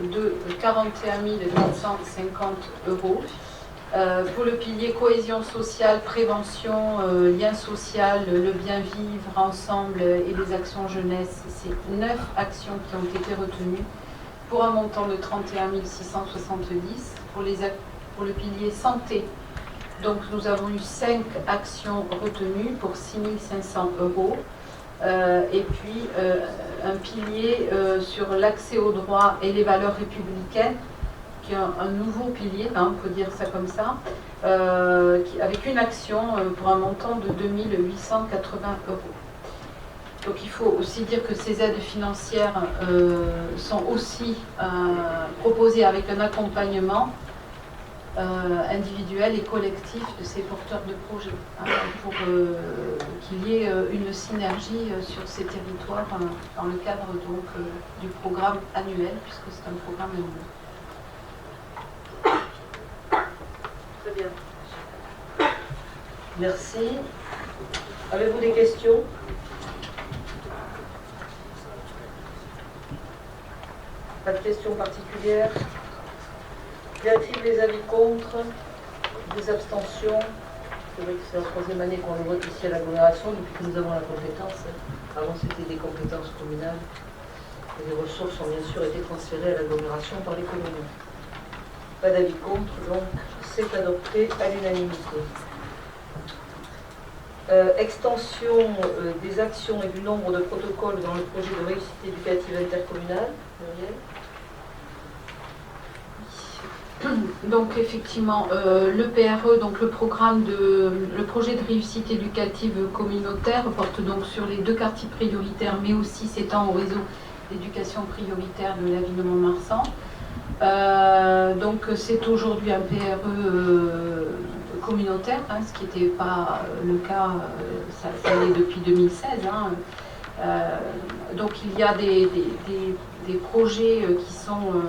de 41 450 €. Pour le pilier cohésion sociale, prévention, lien social, le bien vivre ensemble et les actions jeunesse, c'est 9 actions qui ont été retenues pour un montant de 31 670. Pour le pilier santé, donc nous avons eu 5 actions retenues pour 6 500 €. Et puis un pilier sur l'accès aux droits et les valeurs républicaines, qui est un nouveau pilier, on peut dire ça comme ça, avec une action pour un montant de 2 880 €. Donc il faut aussi dire que ces aides financières sont aussi proposées avec un accompagnement individuels et collectifs de ces porteurs de projets, hein, pour qu'il y ait une synergie sur ces territoires dans le cadre donc, du programme annuel, puisque c'est un programme annuel. Très bien. Merci. Avez-vous des questions? Pas de questions particulières? Y a-t-il des avis contre? Des abstentions? C'est vrai que c'est la troisième année qu'on le vote ici à l'agglomération, depuis que nous avons la compétence. Avant, c'était des compétences communales. Et les ressources ont bien sûr été transférées à l'agglomération par les communes. Pas d'avis contre, donc c'est adopté à l'unanimité. Extension des actions et du nombre de protocoles dans le projet de réussite éducative intercommunale. Muriel? Donc effectivement, le PRE, donc le projet de réussite éducative communautaire, porte donc sur les 2 quartiers prioritaires, mais aussi s'étend au réseau d'éducation prioritaire de la ville de Mont-de-Marsan. Donc c'est aujourd'hui un PRE communautaire, hein, ce qui n'était pas le cas, ça l'est depuis 2016. Hein. Donc il y a des projets qui sont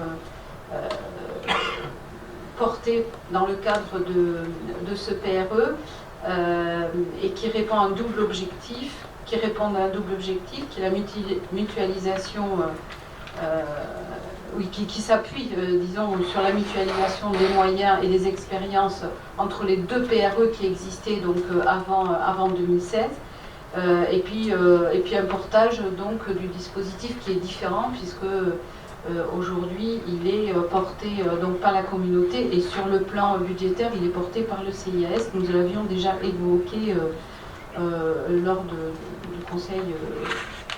portés dans le cadre de ce PRE et qui répondent à un double objectif, qui est la mutualisation, qui s'appuie, disons, sur la mutualisation des moyens et des expériences entre les 2 PRE qui existaient donc avant 2016. Et puis un portage donc du dispositif qui est différent, puisque aujourd'hui il est porté donc par la communauté, et sur le plan budgétaire il est porté par le CIAS. Nous l'avions déjà évoqué lors du conseil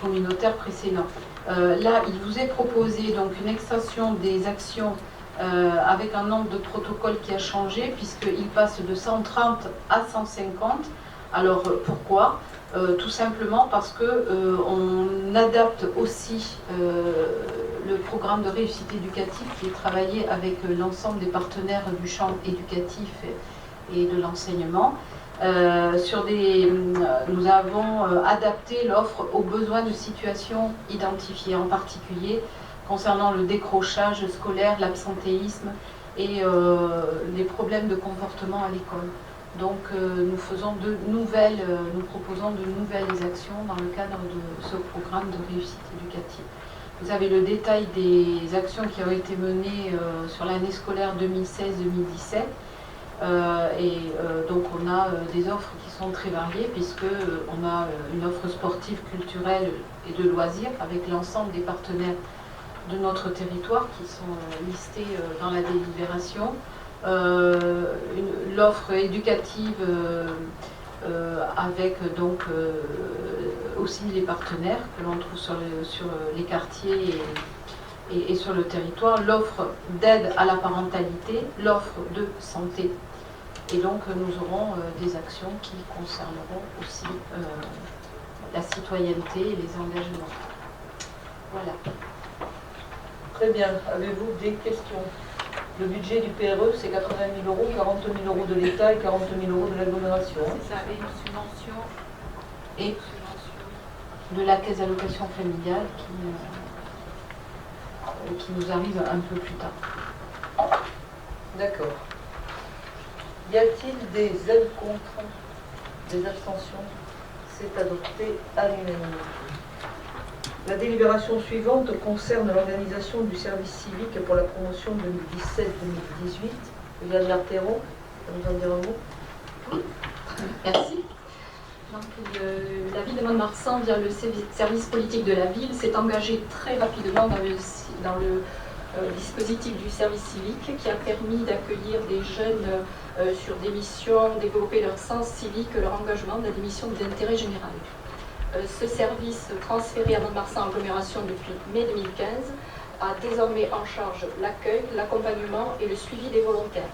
communautaire précédent. Là il vous est proposé donc une extension des actions avec un nombre de protocoles qui a changé, puisqu'il passe de 130 à 150. Alors pourquoi? Tout simplement parce qu'on adapte aussi le programme de réussite éducative qui est travaillé avec l'ensemble des partenaires du champ éducatif et de l'enseignement. Nous avons adapté l'offre aux besoins de situation identifiés, en particulier concernant le décrochage scolaire, l'absentéisme et les problèmes de comportement à l'école. Donc nous proposons de nouvelles actions dans le cadre de ce programme de réussite éducative. Vous avez le détail des actions qui ont été menées sur l'année scolaire 2016-2017. Donc on a des offres qui sont très variées, puisqu'on a une offre sportive, culturelle et de loisirs avec l'ensemble des partenaires de notre territoire qui sont listés dans la délibération. L'offre éducative avec donc aussi les partenaires que l'on trouve sur les quartiers et sur le territoire, l'offre d'aide à la parentalité, l'offre de santé. Et donc nous aurons des actions qui concerneront aussi la citoyenneté et les engagements. Voilà. Très bien. Avez-vous des questions? Le budget du PRE, c'est 80 000 €, 40 000 € de l'État et 40 000 € de l'agglomération. C'est ça, et une subvention de la caisse d'allocation familiale qui nous arrive un peu plus tard. D'accord. Y a-t-il des avis contre? Des abstentions? C'est adopté à l'unanimité. La délibération suivante concerne l'organisation du service civique pour la promotion 2017-2018. Yann Larteron, ça nous en dire un mot? Merci. Donc, la ville de Mont-de-Marsan, via le service politique de la ville, s'est engagée très rapidement dans le dispositif du service civique, qui a permis d'accueillir des jeunes sur des missions, développer leur sens civique, leur engagement dans des missions d'intérêt général. Ce service, transféré à Mont-de-Marsan agglomération depuis mai 2015, a désormais en charge l'accueil, l'accompagnement et le suivi des volontaires.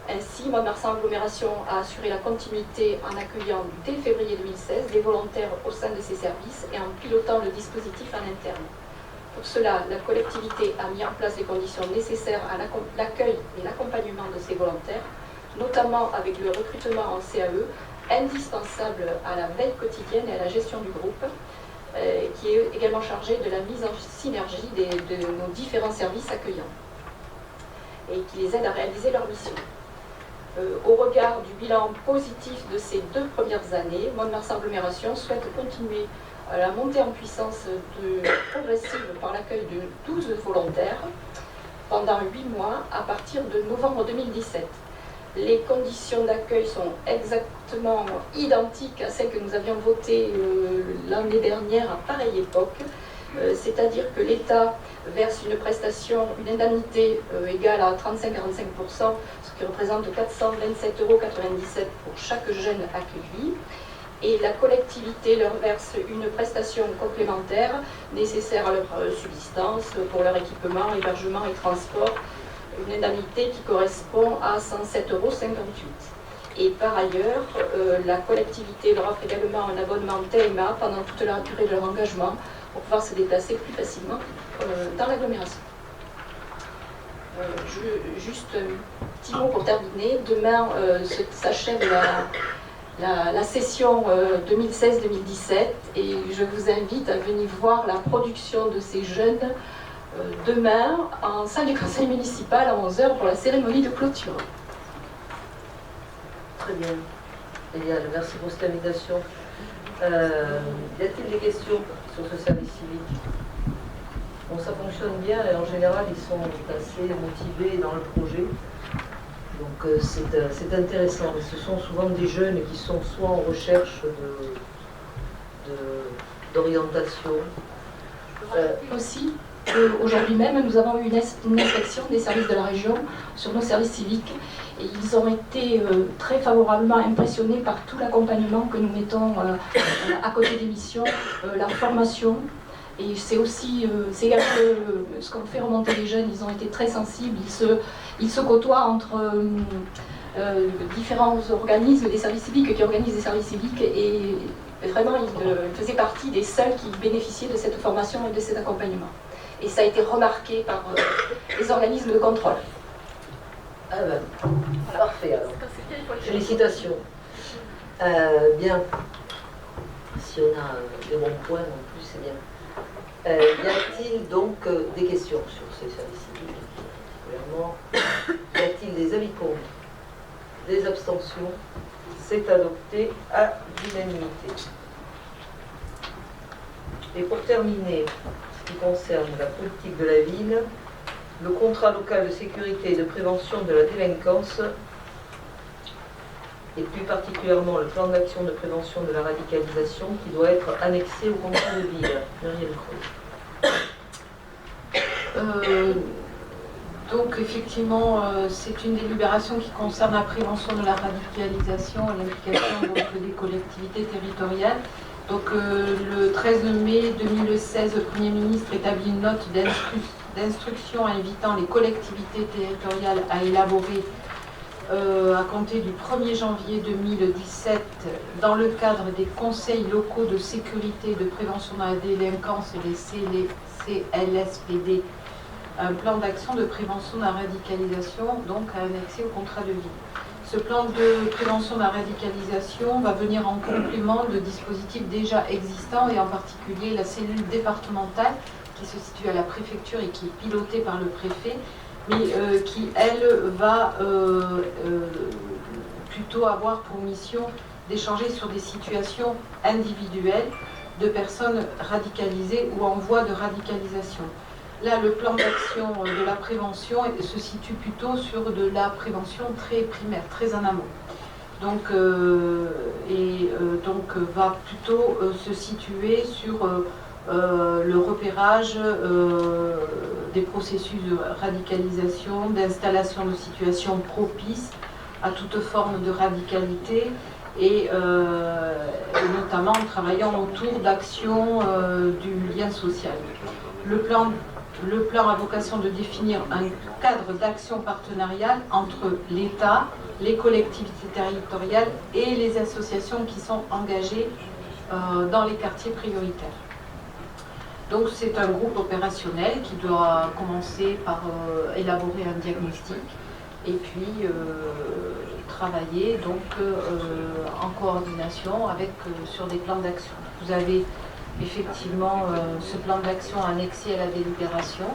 Ainsi, Mont-de-Marsan agglomération a assuré la continuité en accueillant dès février 2016 des volontaires au sein de ses services et en pilotant le dispositif en interne. Pour cela, la collectivité a mis en place les conditions nécessaires à l'accueil et l'accompagnement de ces volontaires, notamment avec le recrutement en CAE, indispensable à la veille quotidienne et à la gestion du groupe, qui est également chargé de la mise en synergie de nos différents services accueillants et qui les aide à réaliser leur mission. Au regard du bilan positif de ces 2 premières années, Mont-de-Marsan Agglomération souhaite continuer la montée en puissance progressive par l'accueil de 12 volontaires pendant 8 mois à partir de novembre 2017. Les conditions d'accueil sont exactement identiques à celles que nous avions votées l'année dernière à pareille époque, c'est-à-dire que l'État verse une prestation, une indemnité égale à 35-45%, ce qui représente 427,97 € pour chaque jeune accueilli. Et la collectivité leur verse une prestation complémentaire nécessaire à leur subsistance, pour leur équipement, hébergement et transport, une indemnité qui correspond à 107,58 €. Et par ailleurs, la collectivité leur offre également un abonnement TMA pendant toute la durée de leur engagement pour pouvoir se déplacer plus facilement dans l'agglomération. Juste un petit mot pour terminer. Demain s'achève la session 2016-2017 et je vous invite à venir voir la production de ces jeunes demain en salle du conseil municipal à 11 h pour la cérémonie de clôture. Très bien. Génial, merci pour cette invitation. Y a-t-il des questions sur ce service civique? Bon, ça fonctionne bien et en général ils sont assez motivés dans le projet. Donc c'est intéressant. Et ce sont souvent des jeunes qui sont soit en recherche d'orientation. Aussi, aujourd'hui même, nous avons eu une inspection des services de la région sur nos services civiques et ils ont été très favorablement impressionnés par tout l'accompagnement que nous mettons à côté des missions, la formation. Et c'est aussi, c'est également ce qu'on fait remonter les jeunes, ils ont été très sensibles, ils se côtoient entre différents organismes des services civiques qui organisent des services civiques et vraiment ils faisaient partie des seuls qui bénéficiaient de cette formation et de cet accompagnement. Et ça a été remarqué par les organismes de contrôle. Ah ben, parfait alors. Félicitations. Bien. Si on a des bons points en plus, c'est bien. Y a-t-il donc des questions sur ces services civiques particulièrement? Y a-t-il des avis contre? Des abstentions? C'est adopté à l'unanimité. Et pour terminer, ce qui concerne la politique de la ville, le contrat local de sécurité et de prévention de la délinquance et plus particulièrement le plan d'action de prévention de la radicalisation qui doit être annexé au contrat de ville. Muriel Creux. Donc effectivement, c'est une délibération qui concerne la prévention de la radicalisation et l'implication des collectivités territoriales. Donc le 13 mai 2016, le Premier ministre établit une note d'instruction invitant les collectivités territoriales à élaborer à compter du 1er janvier 2017, dans le cadre des conseils locaux de sécurité et de prévention de la délinquance et les CLSPD, un plan d'action de prévention de la radicalisation, donc à annexer au contrat de ville. Ce plan de prévention de la radicalisation va venir en complément de dispositifs déjà existants et en particulier la cellule départementale qui se situe à la préfecture et qui est pilotée par le préfet, mais qui, elle, va plutôt avoir pour mission d'échanger sur des situations individuelles de personnes radicalisées ou en voie de radicalisation. Là, le plan d'action de la prévention se situe plutôt sur de la prévention très primaire, très en amont. Donc, va plutôt se situer sur le repérage des processus de radicalisation, d'installation de situations propices à toute forme de radicalité et notamment en travaillant autour d'actions du lien social. Le plan a vocation de définir un cadre d'action partenariale entre l'État, les collectivités territoriales et les associations qui sont engagées dans les quartiers prioritaires. Donc c'est un groupe opérationnel qui doit commencer par élaborer un diagnostic et puis travailler donc en coordination avec sur des plans d'action. Vous avez effectivement ce plan d'action annexé à la délibération.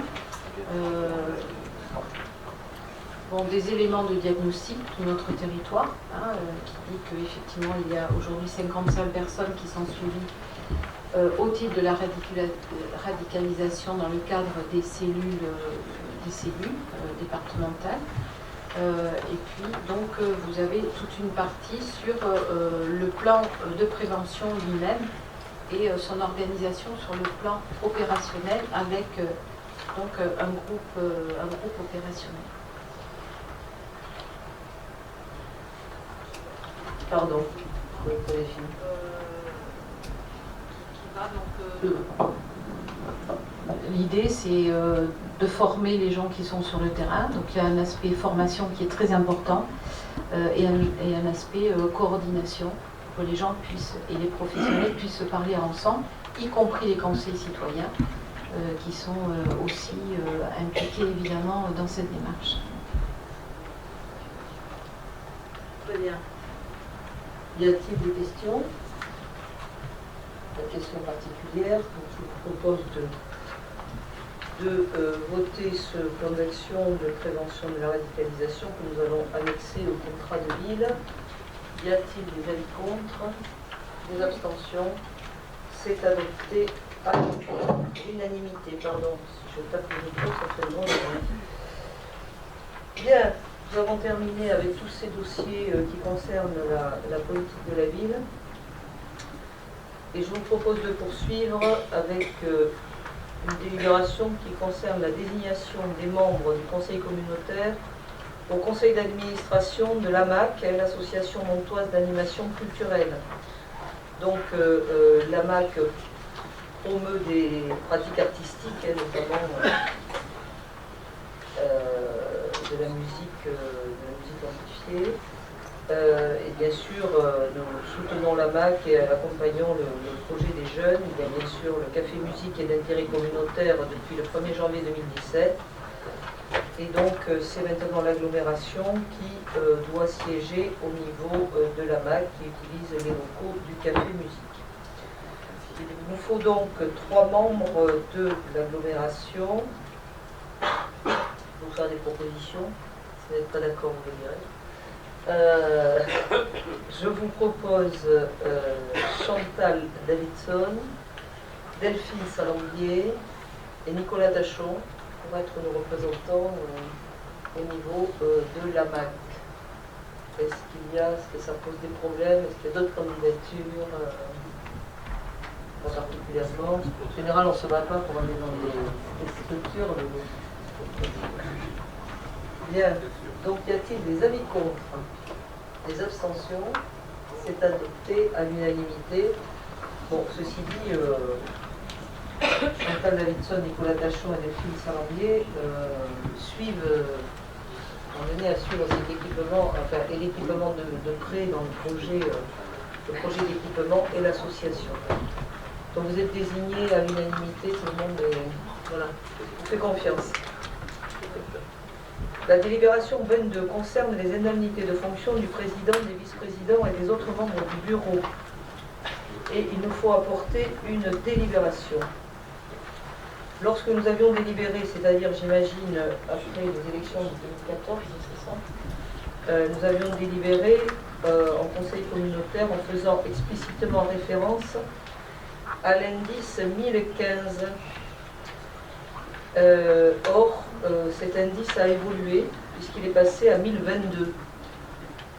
Des éléments de diagnostic de notre territoire, qui dit qu'effectivement il y a aujourd'hui 55 personnes qui sont suivies au titre de la radicalisation dans le cadre des cellules départementales. Et puis donc vous avez toute une partie sur le plan de prévention lui-même et son organisation sur le plan opérationnel avec donc un groupe opérationnel. Pardon. L'idée, c'est de former les gens qui sont sur le terrain. Donc il y a un aspect formation qui est très important et un aspect coordination pour que les gens puissent et les professionnels puissent se parler ensemble, y compris les conseils citoyens qui sont aussi impliqués évidemment dans cette démarche. Très bien. Y a-t-il des questions? Des questions particulières? Donc, je vous propose de voter ce plan d'action de prévention de la radicalisation que nous allons annexer au contrat de ville. Y a-t-il des avis contre? Des abstentions? C'est adopté à l'unanimité. Pardon, si je tape le micro, ça fait le nom. Bien. Nous avons terminé avec tous ces dossiers qui concernent la politique de la ville. Et je vous propose de poursuivre avec une délibération qui concerne la désignation des membres du conseil communautaire au conseil d'administration de l'AMAC, l'association montoise d'animation culturelle. Donc l'AMAC promeut des pratiques artistiques, notamment de la musique amplifiée. Et bien sûr, nous soutenons la MAC et accompagnons le projet des jeunes. Il y a bien sûr le café musique et d'intérêt communautaire depuis le 1er janvier 2017. Et donc, c'est maintenant l'agglomération qui doit siéger au niveau de la MAC qui utilise les locaux du café musique. Il nous faut donc 3 membres de l'agglomération. Pour faire des propositions. Si vous n'êtes pas d'accord, vous le direz. Je vous propose Chantal Davidson, Delphine Salambier et Nicolas Tachon pour être nos représentants au niveau de la MAC. Est-ce que ça pose des problèmes? Est-ce qu'il y a d'autres candidatures? Pas particulièrement. En général, on ne se bat pas pour aller dans des structures. Bien. Donc, y a-t-il des avis contre? Des abstentions? C'est adopté à l'unanimité. Bon, ceci dit, Chantal Davidson, Nicolas Tachon et Delphine Salambier suivent, on est à suivre cet équipement, enfin, et l'équipement de près dans le projet d'équipement et l'association. Donc vous êtes désignés à l'unanimité, tout le monde est, voilà, vous fait confiance. La délibération 22 concerne les indemnités de fonction du président, des vice-présidents et des autres membres du bureau. Et il nous faut apporter une délibération. Lorsque nous avions délibéré, c'est-à-dire j'imagine après les élections de 2014, c'est ça, nous avions délibéré en conseil communautaire en faisant explicitement référence à l'indice 1015. Or, cet indice a évolué puisqu'il est passé à 1022.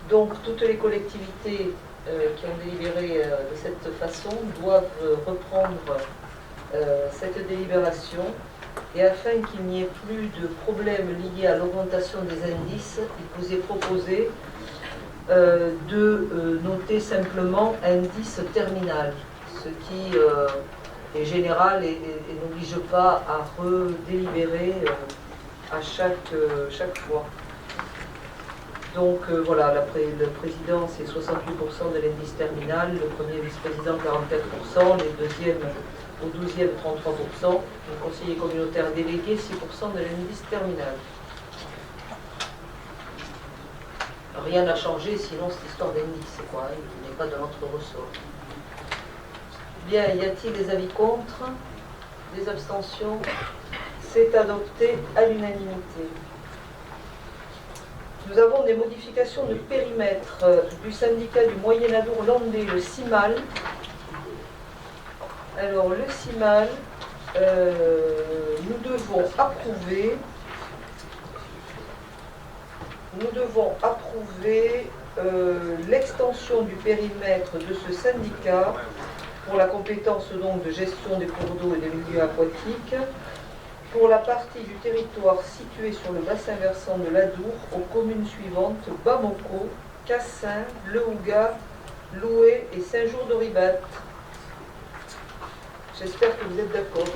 Donc, toutes les collectivités qui ont délibéré de cette façon doivent reprendre cette délibération. Et afin qu'il n'y ait plus de problème lié à l'augmentation des indices, il vous est proposé de noter simplement indice terminal, ce qui est général et n'oblige pas à redélibérer à chaque fois. Donc voilà, le président c'est 68% de l'indice terminal, le premier vice-président 44%, les deuxièmes au 12e 33%, le conseiller communautaire délégué 6% de l'indice terminal. Rien n'a changé, sinon cette histoire d'indice, quoi, il n'est pas de notre ressort. Bien, y a-t-il des avis contre? Des abstentions? C'est adopté à l'unanimité. Nous avons des modifications de périmètre du syndicat du Moyen-Adour landais, le CIMAL. Alors, le CIMAL, nous devons approuver l'extension du périmètre de ce syndicat pour la compétence donc de gestion des cours d'eau et des milieux aquatiques, pour la partie du territoire située sur le bassin versant de l'Adour aux communes suivantes: Bamako, Cassin, Le Houga, Loué et Saint-Jour-de-Ribat. J'espère que vous êtes d'accord.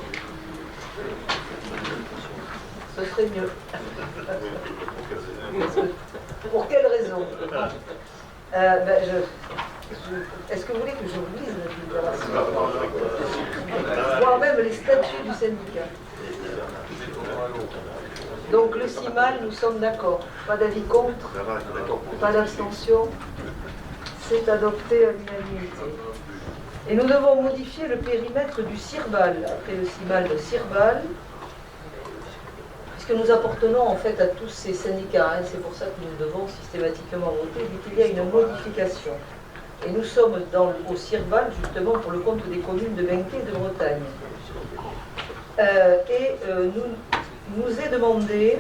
Ce serait mieux. Pour quelle raison? Est-ce que vous voulez que je vous lise la déclaration? Voire même les statuts du syndicat. Donc le CIMAL, nous sommes d'accord. Pas d'avis contre, pas d'abstention. C'est adopté à l'unanimité. Et nous devons modifier le périmètre du CIRBAL. Après le CIMAL, le CIRBAL. Puisque nous appartenons en fait à tous ces syndicats, hein, c'est pour ça que nous devons systématiquement voter, vu qu'il y a une modification. Et nous sommes au CIRBAL justement pour le compte des communes de Benquet et de Bretagne. Nous est demandé,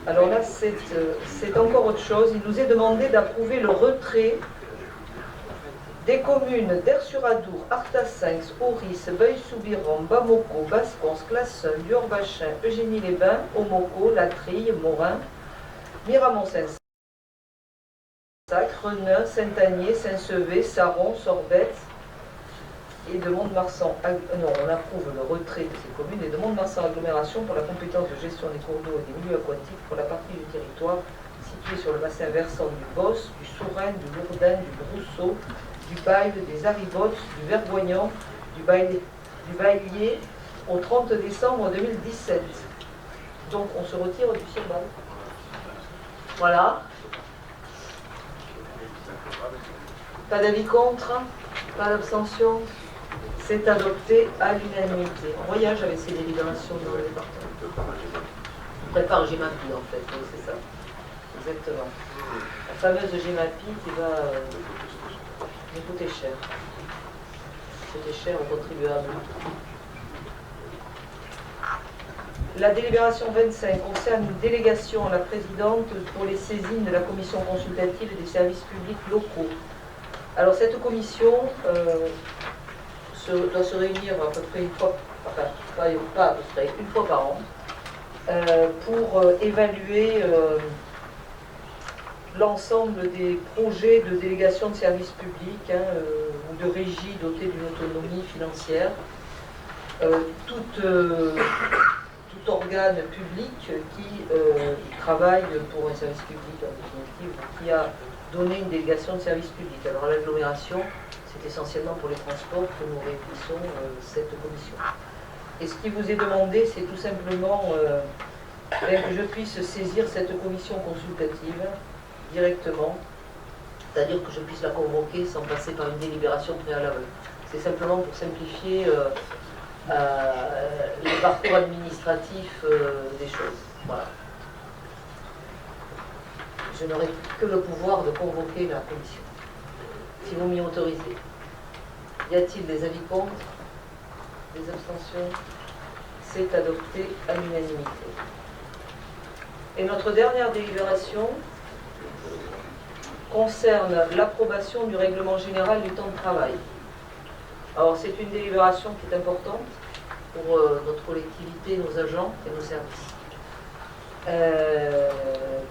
alors là c'est encore autre chose, il nous est demandé d'approuver le retrait des communes d'Aire-sur-Adour, Artassinx, Auris, Beuil-Soubiran, Bamako, Bascons, Classon, Dior-Bachin, Eugénie-les-Bains, Omoko, Latrille, Morin, Miramont-Saint-Sac, Renin, Saint-Agnier, Saint-Sevé, Saron, Sorbette et de Mont-de-Marsan. Non, on approuve le retrait de ces communes et de Mont-de-Marsan agglomération pour la compétence de gestion des cours d'eau et des milieux aquatiques pour la partie du territoire située sur le bassin versant du Bosse, du Sourin, du Lourdin, du Brousseau, du Bail, des Aribottes, du Vergoignan, du Baillier au 30 décembre 2017. Donc on se retire du CIRBAL. Voilà. Pas d'avis contre, pas d'abstention. C'est adopté à l'unanimité. On voyage avec ces délibérations dans le département. On prépare GEMAPI en fait, oui, c'est ça. Exactement. La fameuse GEMAPI qui va nous coûter cher. Coûter cher aux contribuables. La délibération 25 concerne une délégation à la présidente pour les saisines de la commission consultative des services publics locaux. Alors cette commission doit se réunir à peu près une fois, enfin pas à peu près, une fois par an, pour évaluer l'ensemble des projets de délégation de services publics ou de régie dotée d'une autonomie financière. Tout organe public qui travaille pour un service public en définitive, qui a donné une délégation de service public. Alors l'agglomération, c'est essentiellement pour les transports que nous réunissons cette commission. Et ce qui vous est demandé, c'est tout simplement que je puisse saisir cette commission consultative directement, c'est-à-dire que je puisse la convoquer sans passer par une délibération préalable. C'est simplement pour simplifier le parcours administratif des choses. Voilà. Je n'aurai que le pouvoir de convoquer la commission, si vous m'y autorisez. Y a-t-il des avis contre? Des abstentions? C'est adopté à l'unanimité. Et notre dernière délibération concerne l'approbation du règlement général du temps de travail. Alors c'est une délibération qui est importante pour notre collectivité, nos agents et nos services.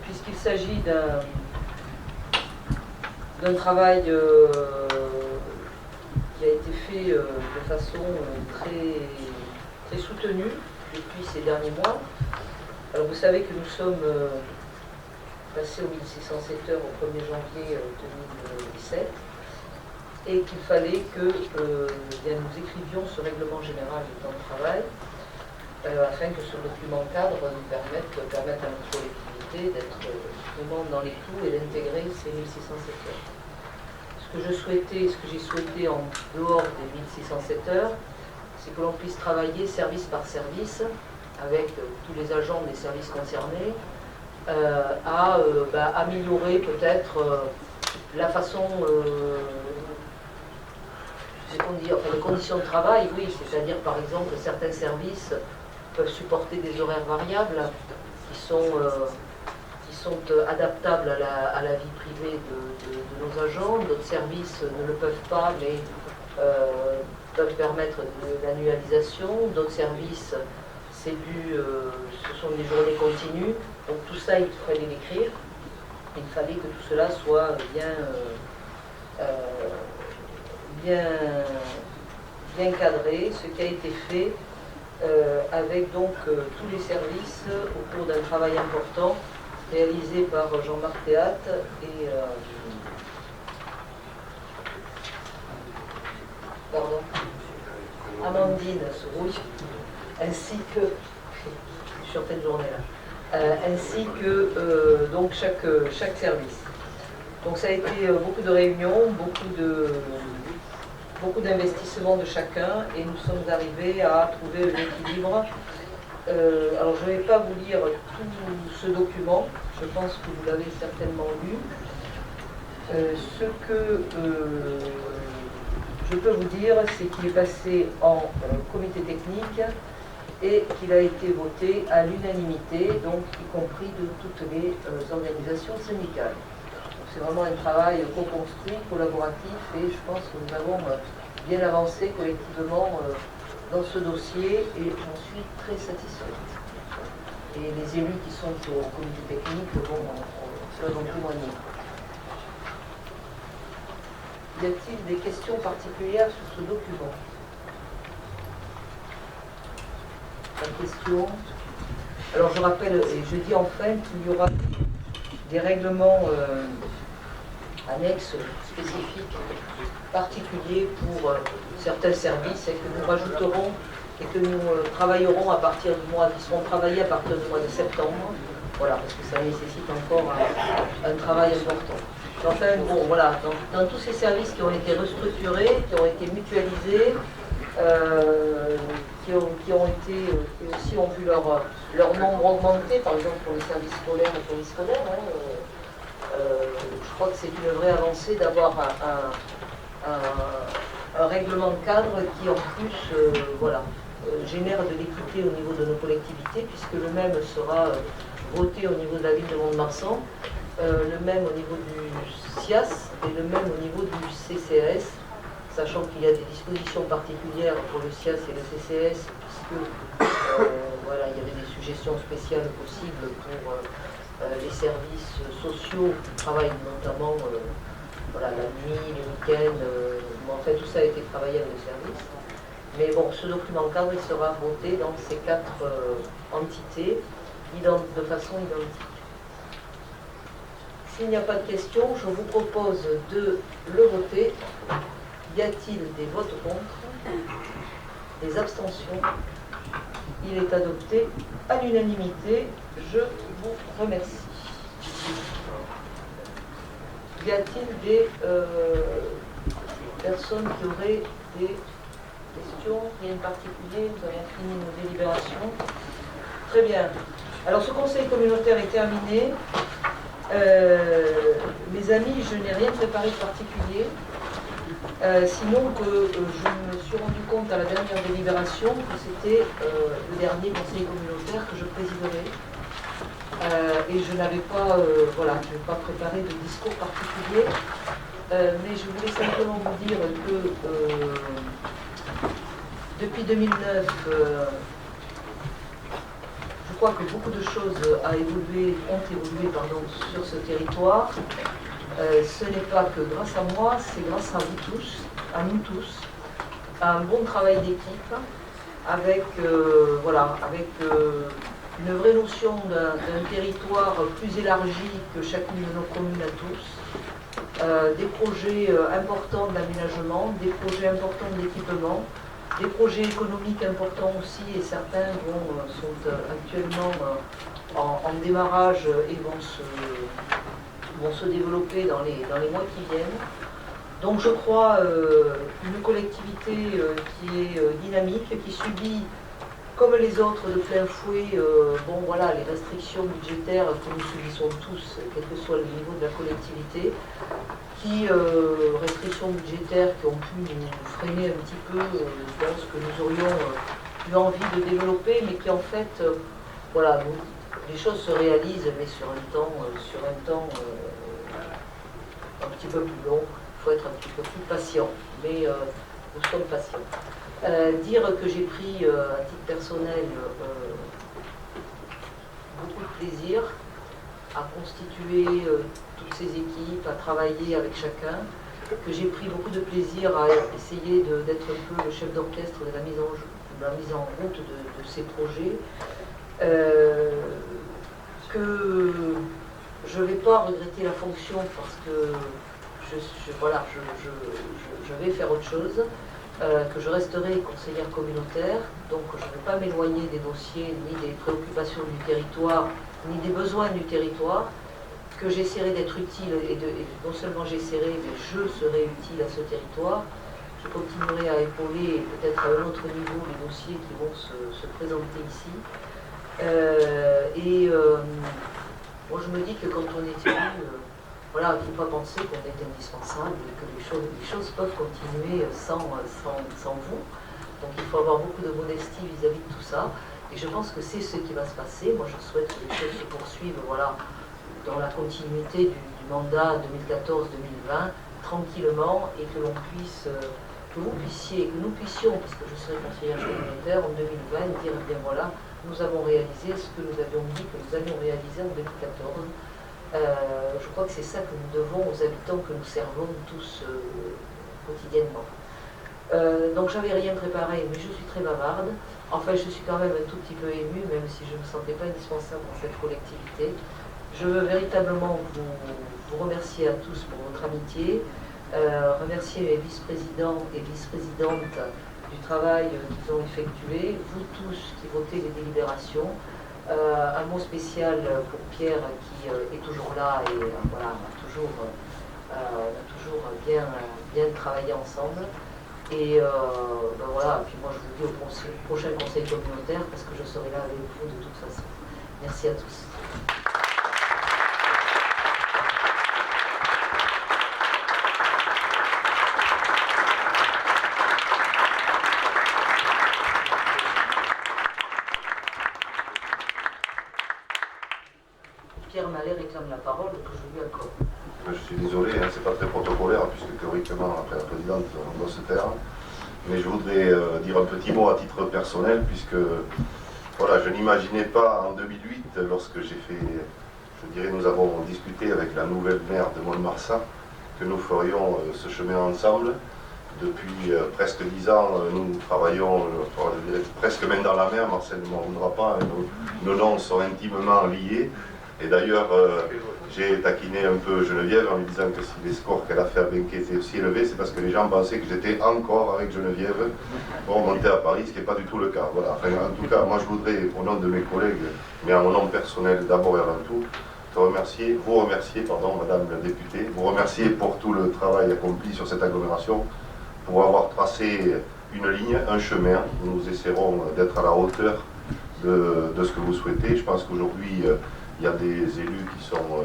Puisqu'il s'agit d'un travail qui a été fait de façon très soutenue depuis ces derniers mois. Alors vous savez que nous sommes passés aux 1607 heures au 1er janvier 2017. et qu'il fallait que nous écrivions ce règlement général du temps de travail afin que ce document cadre nous permette à notre collectivité d'être vraiment dans les clous et d'intégrer ces 1607 heures. Ce que j'ai souhaité en dehors des 1607 heures, c'est que l'on puisse travailler service par service avec tous les agents des services concernés à améliorer peut-être la façon, les conditions de travail, oui, c'est-à-dire par exemple certains services peuvent supporter des horaires variables qui sont adaptables à la vie privée de nos agents. D'autres services ne le peuvent pas, mais peuvent permettre de l'annualisation. D'autres services, ce sont des journées continues. Donc tout ça, il fallait l'écrire. Il fallait que tout cela soit bien cadré, ce qui a été fait avec donc tous les services au cours d'un travail important réalisé par Jean-Marc Théat et Amandine Sourouille, ainsi que je suis en fin de journée là, ainsi que donc chaque service. Donc ça a été beaucoup de réunions, beaucoup d'investissements de chacun, et nous sommes arrivés à trouver un équilibre. Alors je ne vais pas vous lire tout ce document, je pense que vous l'avez certainement lu. Ce que je peux vous dire, c'est qu'il est passé en comité technique et qu'il a été voté à l'unanimité, donc y compris de toutes les organisations syndicales. C'est vraiment un travail co-construit, collaboratif, et je pense que nous avons bien avancé collectivement dans ce dossier, et j'en suis très satisfaite. Et les élus qui sont au comité technique peuvent en témoigner. Y a-t-il des questions particulières sur ce document? La question. Alors je rappelle, et je dis enfin qu'il y aura des règlements annexes spécifiques, particuliers pour certains services, et que nous rajouterons et que nous travaillerons à partir du mois, qui seront travaillés à partir du mois de septembre. Voilà, parce que ça nécessite encore un travail important. Enfin, bon, voilà, dans tous ces services qui ont été restructurés, qui ont été mutualisés, qui aussi ont vu leur nombre augmenter, par exemple pour les services scolaires et périscolaires, je crois que c'est une vraie avancée d'avoir un règlement de cadre qui en plus génère de l'équité au niveau de nos collectivités, puisque le même sera voté au niveau de la ville de Mont-de-Marsan, le même au niveau du CIAS et le même au niveau du CCAS, sachant qu'il y a des dispositions particulières pour le CIAS et le CCAS, puisque il y avait des suggestions spéciales possibles pour les services sociaux qui travaillent notamment la nuit, les week-ends, enfin tout ça a été travaillé avec le service. Mais bon, ce document cadre, il sera voté dans ces 4 entités de façon identique. S'il n'y a pas de questions, je vous propose de le voter. Y a-t-il des votes contre? Des abstentions? Il est adopté à l'unanimité. Je vous remercie. Y a-t-il des personnes qui auraient des questions? Rien de particulier? Nous avons fini nos délibérations. Très bien. Alors ce conseil communautaire est terminé. Mes amis, je n'ai rien préparé de particulier. Sinon que je me suis rendu compte à la dernière délibération que c'était le dernier conseil communautaire que je présiderais. Et je n'avais pas, je n'ai pas préparé de discours particulier. Mais je voulais simplement vous dire que depuis 2009, je crois que beaucoup de choses ont évolué sur ce territoire. Ce n'est pas que grâce à moi, c'est grâce à vous tous, à nous tous, à un bon travail d'équipe, avec une vraie notion d'un territoire plus élargi que chacune de nos communes à tous, des projets importants d'aménagement, des projets importants d'équipement, des projets économiques importants aussi, et certains sont actuellement en démarrage et vont se développer dans les mois qui viennent. Donc je crois une collectivité qui est dynamique, qui subit comme les autres de plein fouet les restrictions budgétaires que nous subissons tous, quel que soit le niveau de la collectivité, restrictions budgétaires qui ont pu nous freiner un petit peu dans ce que nous aurions eu envie de développer, mais qui en fait, les choses se réalisent, mais sur un temps un petit peu plus long. Il faut être un petit peu plus patient, mais nous sommes patients. Dire que j'ai pris à titre personnel beaucoup de plaisir à constituer toutes ces équipes, à travailler avec chacun, que j'ai pris beaucoup de plaisir à essayer d'être un peu le chef d'orchestre de la mise en route de ces projets, que je ne vais pas regretter la fonction parce que je vais faire autre chose, que je resterai conseillère communautaire, donc je ne vais pas m'éloigner des dossiers, ni des préoccupations du territoire, ni des besoins du territoire, que j'essaierai d'être utile, et non seulement j'essaierai, mais je serai utile à ce territoire. Je continuerai à épauler, peut-être à un autre niveau, les dossiers qui vont se présenter ici. Moi je me dis que quand on est élu, il ne faut pas penser qu'on est indispensable et que les choses peuvent continuer sans vous. Donc il faut avoir beaucoup de modestie vis-à-vis de tout ça. Et je pense que c'est ce qui va se passer. Moi je souhaite que les choses se poursuivent dans la continuité du mandat 2014-2020, tranquillement, et que l'on puisse, que vous puissiez, que nous puissions, puisque je serai conseillère communautaire en 2020, dire bien voilà, nous avons réalisé ce que nous avions dit que nous allions réaliser en 2014. Je crois que c'est ça que nous devons aux habitants que nous servons tous quotidiennement. Donc j'avais rien préparé, mais je suis très bavarde. Enfin, je suis quand même un tout petit peu émue, même si je ne me sentais pas indispensable dans cette collectivité. Je veux véritablement vous remercier à tous pour votre amitié, remercier mes vice-présidents et vice-présidentes du travail qu'ils ont effectué, vous tous qui votez les délibérations. Un mot spécial pour Pierre qui est toujours là et on a toujours bien travaillé ensemble. Et puis moi je vous dis au prochain conseil communautaire parce que je serai là avec vous de toute façon. Merci à tous. Pierre Mallet réclame la parole, que je lui accorde. Je suis désolé, c'est pas très protocolaire, puisque théoriquement, après la présidente, on doit se taire. Mais je voudrais dire un petit mot à titre personnel, puisque je n'imaginais pas en 2008, lorsque nous avons discuté avec la nouvelle maire de Mont-de-Marsan, que nous ferions ce chemin ensemble. Depuis presque 10 ans, nous travaillons, presque main dans la mer. Marcel ne m'en voudra pas, nos noms sont intimement liés. Et d'ailleurs, j'ai taquiné un peu Geneviève en lui disant que si les scores qu'elle a fait à Benké étaient aussi élevés, c'est parce que les gens pensaient que j'étais encore avec Geneviève pour monter à Paris, ce qui n'est pas du tout le cas. Voilà. Enfin, en tout cas, moi je voudrais, au nom de mes collègues, mais à mon nom personnel d'abord et avant tout, vous remercier, Madame la députée, vous remercier pour tout le travail accompli sur cette agglomération, pour avoir tracé une ligne, un chemin. Nous essaierons d'être à la hauteur de ce que vous souhaitez. Je pense qu'aujourd'hui, il y a des élus qui sont,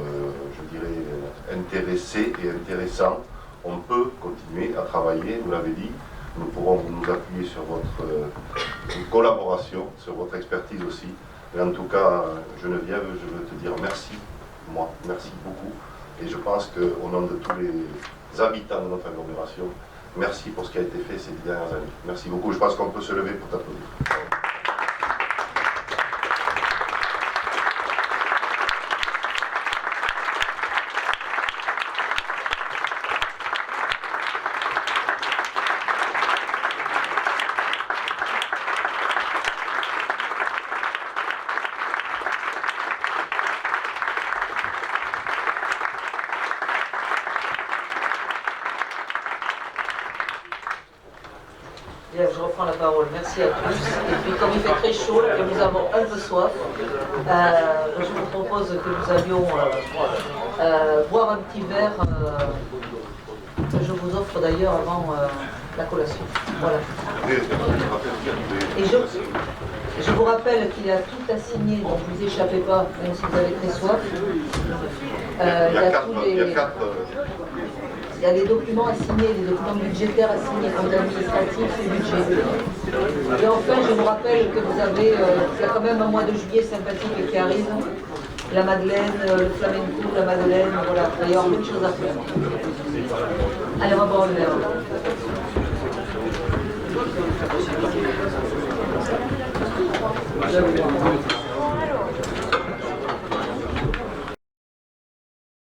intéressés et intéressants. On peut continuer à travailler, vous l'avez dit. Nous pourrons nous appuyer sur votre collaboration, sur votre expertise aussi. Et en tout cas, Geneviève, je veux te dire merci, merci beaucoup. Et je pense qu'au nom de tous les habitants de notre agglomération, merci pour ce qui a été fait ces 10 dernières années. Merci beaucoup. Je pense qu'on peut se lever pour t'applaudir. Bien, je reprends la parole. Merci à tous. Et puis, comme il fait très chaud et que nous avons un peu soif, je vous propose que nous allions boire un petit verre que je vous offre d'ailleurs avant la collation. Voilà. Et je vous rappelle qu'il y a tout à signer, donc vous échappez pas, même si vous avez très soif. Il y a les documents à signer, les documents budgétaires à signer, comptes administratifs et budget. Et enfin, je vous rappelle que vous avez, il y a quand même un mois de juillet sympathique qui arrive. La Madeleine, le flamenco, la Madeleine, voilà, il va y avoir plein de choses à faire. Allez, on va boire le verre.